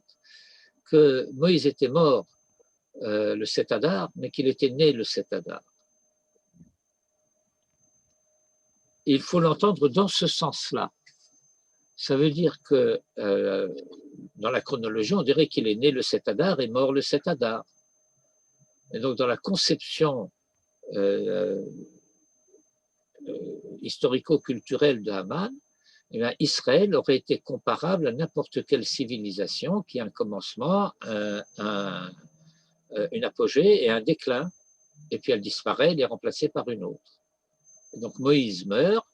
que Moïse était mort le 7 Adar, mais qu'il était né le 7 Adar. Il faut l'entendre dans ce sens-là. Ça veut dire que dans la chronologie, on dirait qu'il est né le 7 Adar et mort le 7 Adar. Et donc, dans la conception historico-culturelle de Haman, eh bien, Israël aurait été comparable à n'importe quelle civilisation qui a un commencement, une apogée et un déclin, et puis elle disparaît, elle est remplacée par une autre. Et donc Moïse meurt,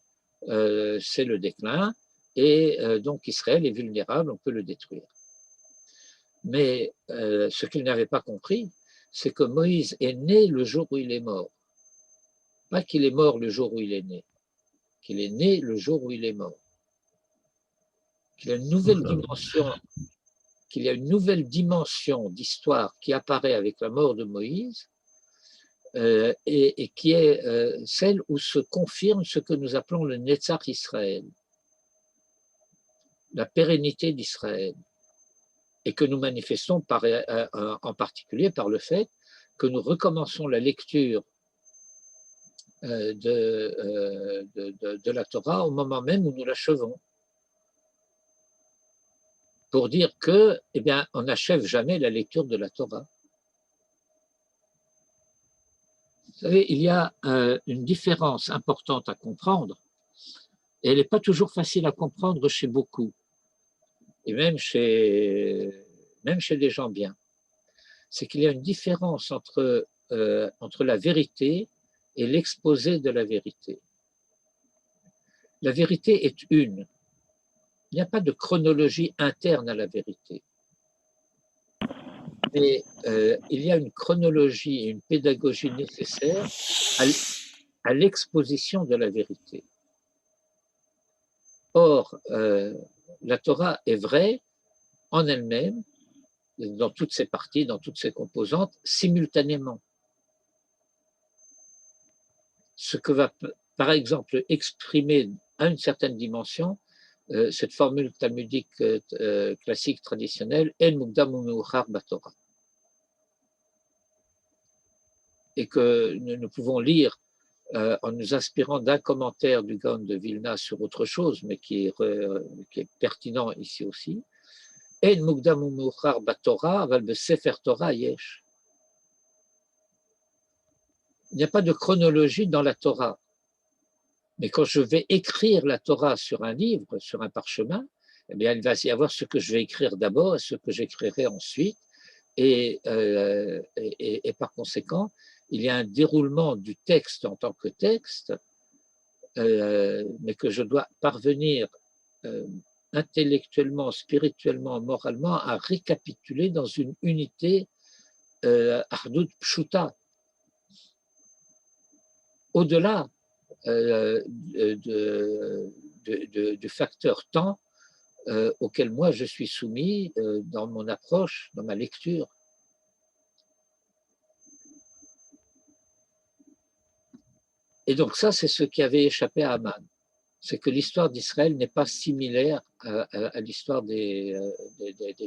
c'est le déclin, et donc Israël est vulnérable, on peut le détruire. Mais ce qu'il n'avait pas compris, c'est que Moïse est né le jour où il est mort. Pas qu'il est mort le jour où il est né, qu'il est né le jour où il est mort. Qu'il y a une nouvelle dimension, qu'il y a une nouvelle dimension d'histoire qui apparaît avec la mort de Moïse, et qui est celle où se confirme ce que nous appelons le Netzach Israël, la pérennité d'Israël, et que nous manifestons en particulier par le fait que nous recommençons la lecture de la Torah au moment même où nous l'achevons, pour dire que, eh bien, on n'achève jamais la lecture de la Torah. Vous savez, il y a une différence importante à comprendre, et elle n'est pas toujours facile à comprendre chez beaucoup, et même chez des gens bien. C'est qu'il y a une différence entre la vérité et l'exposé de la vérité. La vérité est une. Il n'y a pas de chronologie interne à la vérité. Mais il y a une chronologie et une pédagogie nécessaire à l'exposition de la vérité. Or, la Torah est vraie en elle-même, dans toutes ses parties, dans toutes ses composantes, simultanément. Ce que va, par exemple, exprimer à une certaine dimension cette formule talmudique classique traditionnelle, En Mukdam u'Meuchar Batorah. Et que nous pouvons lire en nous inspirant d'un commentaire du Gaon de Vilna sur autre chose, mais qui est pertinent ici aussi. En Mukdam u'Meuchar Batorah, aval beSefer Torah yesh. Il n'y a pas de chronologie dans la Torah. Mais quand je vais écrire la Torah sur un livre, sur un parchemin, eh bien, il va y avoir ce que je vais écrire d'abord et ce que j'écrirai ensuite. Et par conséquent, il y a un déroulement du texte en tant que texte, mais que je dois parvenir intellectuellement, spirituellement, moralement à récapituler dans une unité Ardut Pshuta. Au-delà du facteur temps auquel moi je suis soumis dans mon approche, dans ma lecture. Et donc ça, c'est ce qui avait échappé à Aman. C'est que l'histoire d'Israël n'est pas similaire à l'histoire des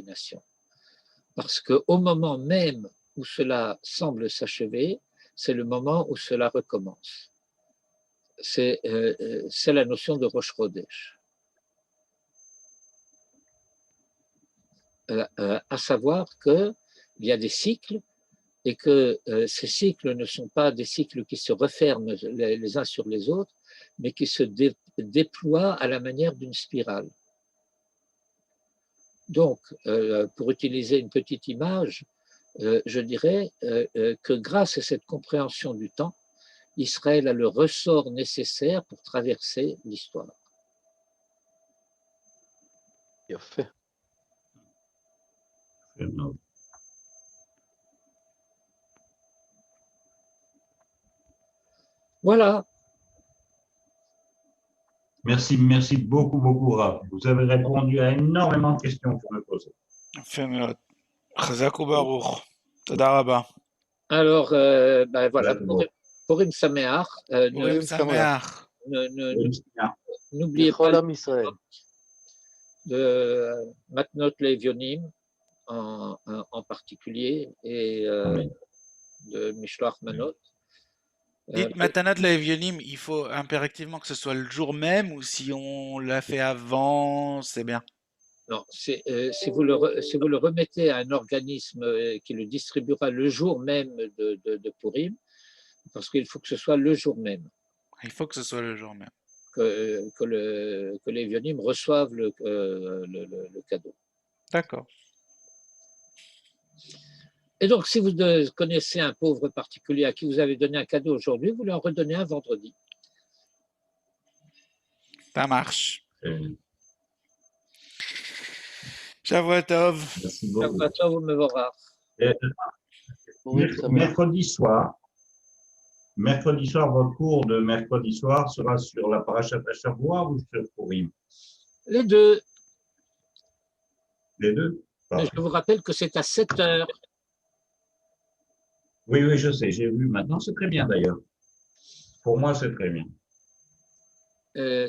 nations. Parce qu'au moment même où cela semble s'achever, c'est le moment où cela recommence. C'est la notion de Rosh Chodesh. À savoir qu'il y a des cycles et que ces cycles ne sont pas des cycles qui se referment les uns sur les autres, mais qui se déploient à la manière d'une spirale. Donc, pour utiliser une petite image, je dirais que grâce à cette compréhension du temps, Israël a le ressort nécessaire pour traverser l'histoire. יפה. Voilà. Merci beaucoup, Rav. Vous avez répondu à énormément de questions qu'on me posait. יפה מאוד. חזק וברוך. תודה רבה. Alors, ben voilà, Exactement. Purim Sameach, פורים שמח. n'oubliez לכל pas עם ישראל. de Matnot Levionim en particulier et Amen. de Mishloach Manot. Dites Matanat Laevionim, il faut impérativement que ce soit le jour même ou si on l'a fait avant, c'est bien. Non, si vous le remettez à un organisme qui le distribuera le jour même de Purim, parce qu'il faut que ce soit le jour même Il faut que ce soit le jour même. que les Vionim reçoivent le cadeau. D'accord. Et donc, si vous connaissez un pauvre particulier à qui vous avez donné un cadeau aujourd'hui, vous lui en redonnez un vendredi. Ça marche. Euh, Shavua Tov. Merci beaucoup. Vous me verrez. פורים שמח. Mercredi soir, votre cours de mercredi soir sera sur la Parashat Shavua ou sur Purim? Les deux. Les deux? Mais je vous rappelle que c'est à 7 heures. Oui, je sais, j'ai vu. Maintenant, c'est très bien d'ailleurs. Pour moi, c'est très bien.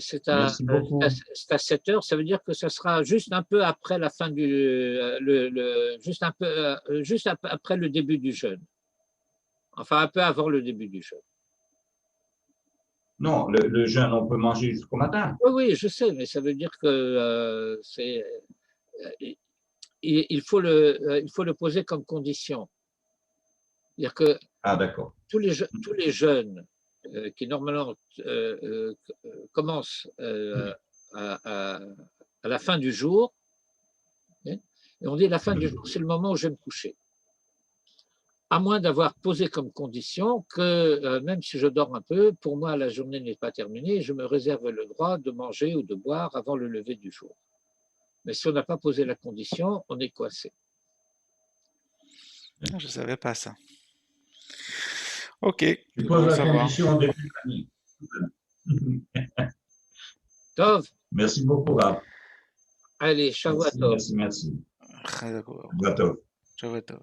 C'est à 7 heures. Ça veut dire que ce sera juste un peu après la fin juste après le début du jeûne. Enfin, un peu avant le début du jeûne. Non, le jeûne, on peut manger jusqu'au matin. Oui, je sais, mais ça veut dire que il faut le poser comme condition. C'est-à-dire que D'accord. tous les jeunes qui normalement commencent à la fin du jour, et on dit la fin du jour, c'est le moment où je vais me coucher. À moins d'avoir posé comme condition que même si je dors un peu, pour moi la journée n'est pas terminée, je me réserve le droit de manger ou de boire avant le lever du jour. Mais si on n'a pas posé la condition, on est coincé. Je ne savais pas ça. Ok. Tu poses la condition en début d'année. Tov. Merci beaucoup, Rav. Allez, Shavua Tov. Merci. Chazak u'Baruch. Shavua Tov. Shavua Tov.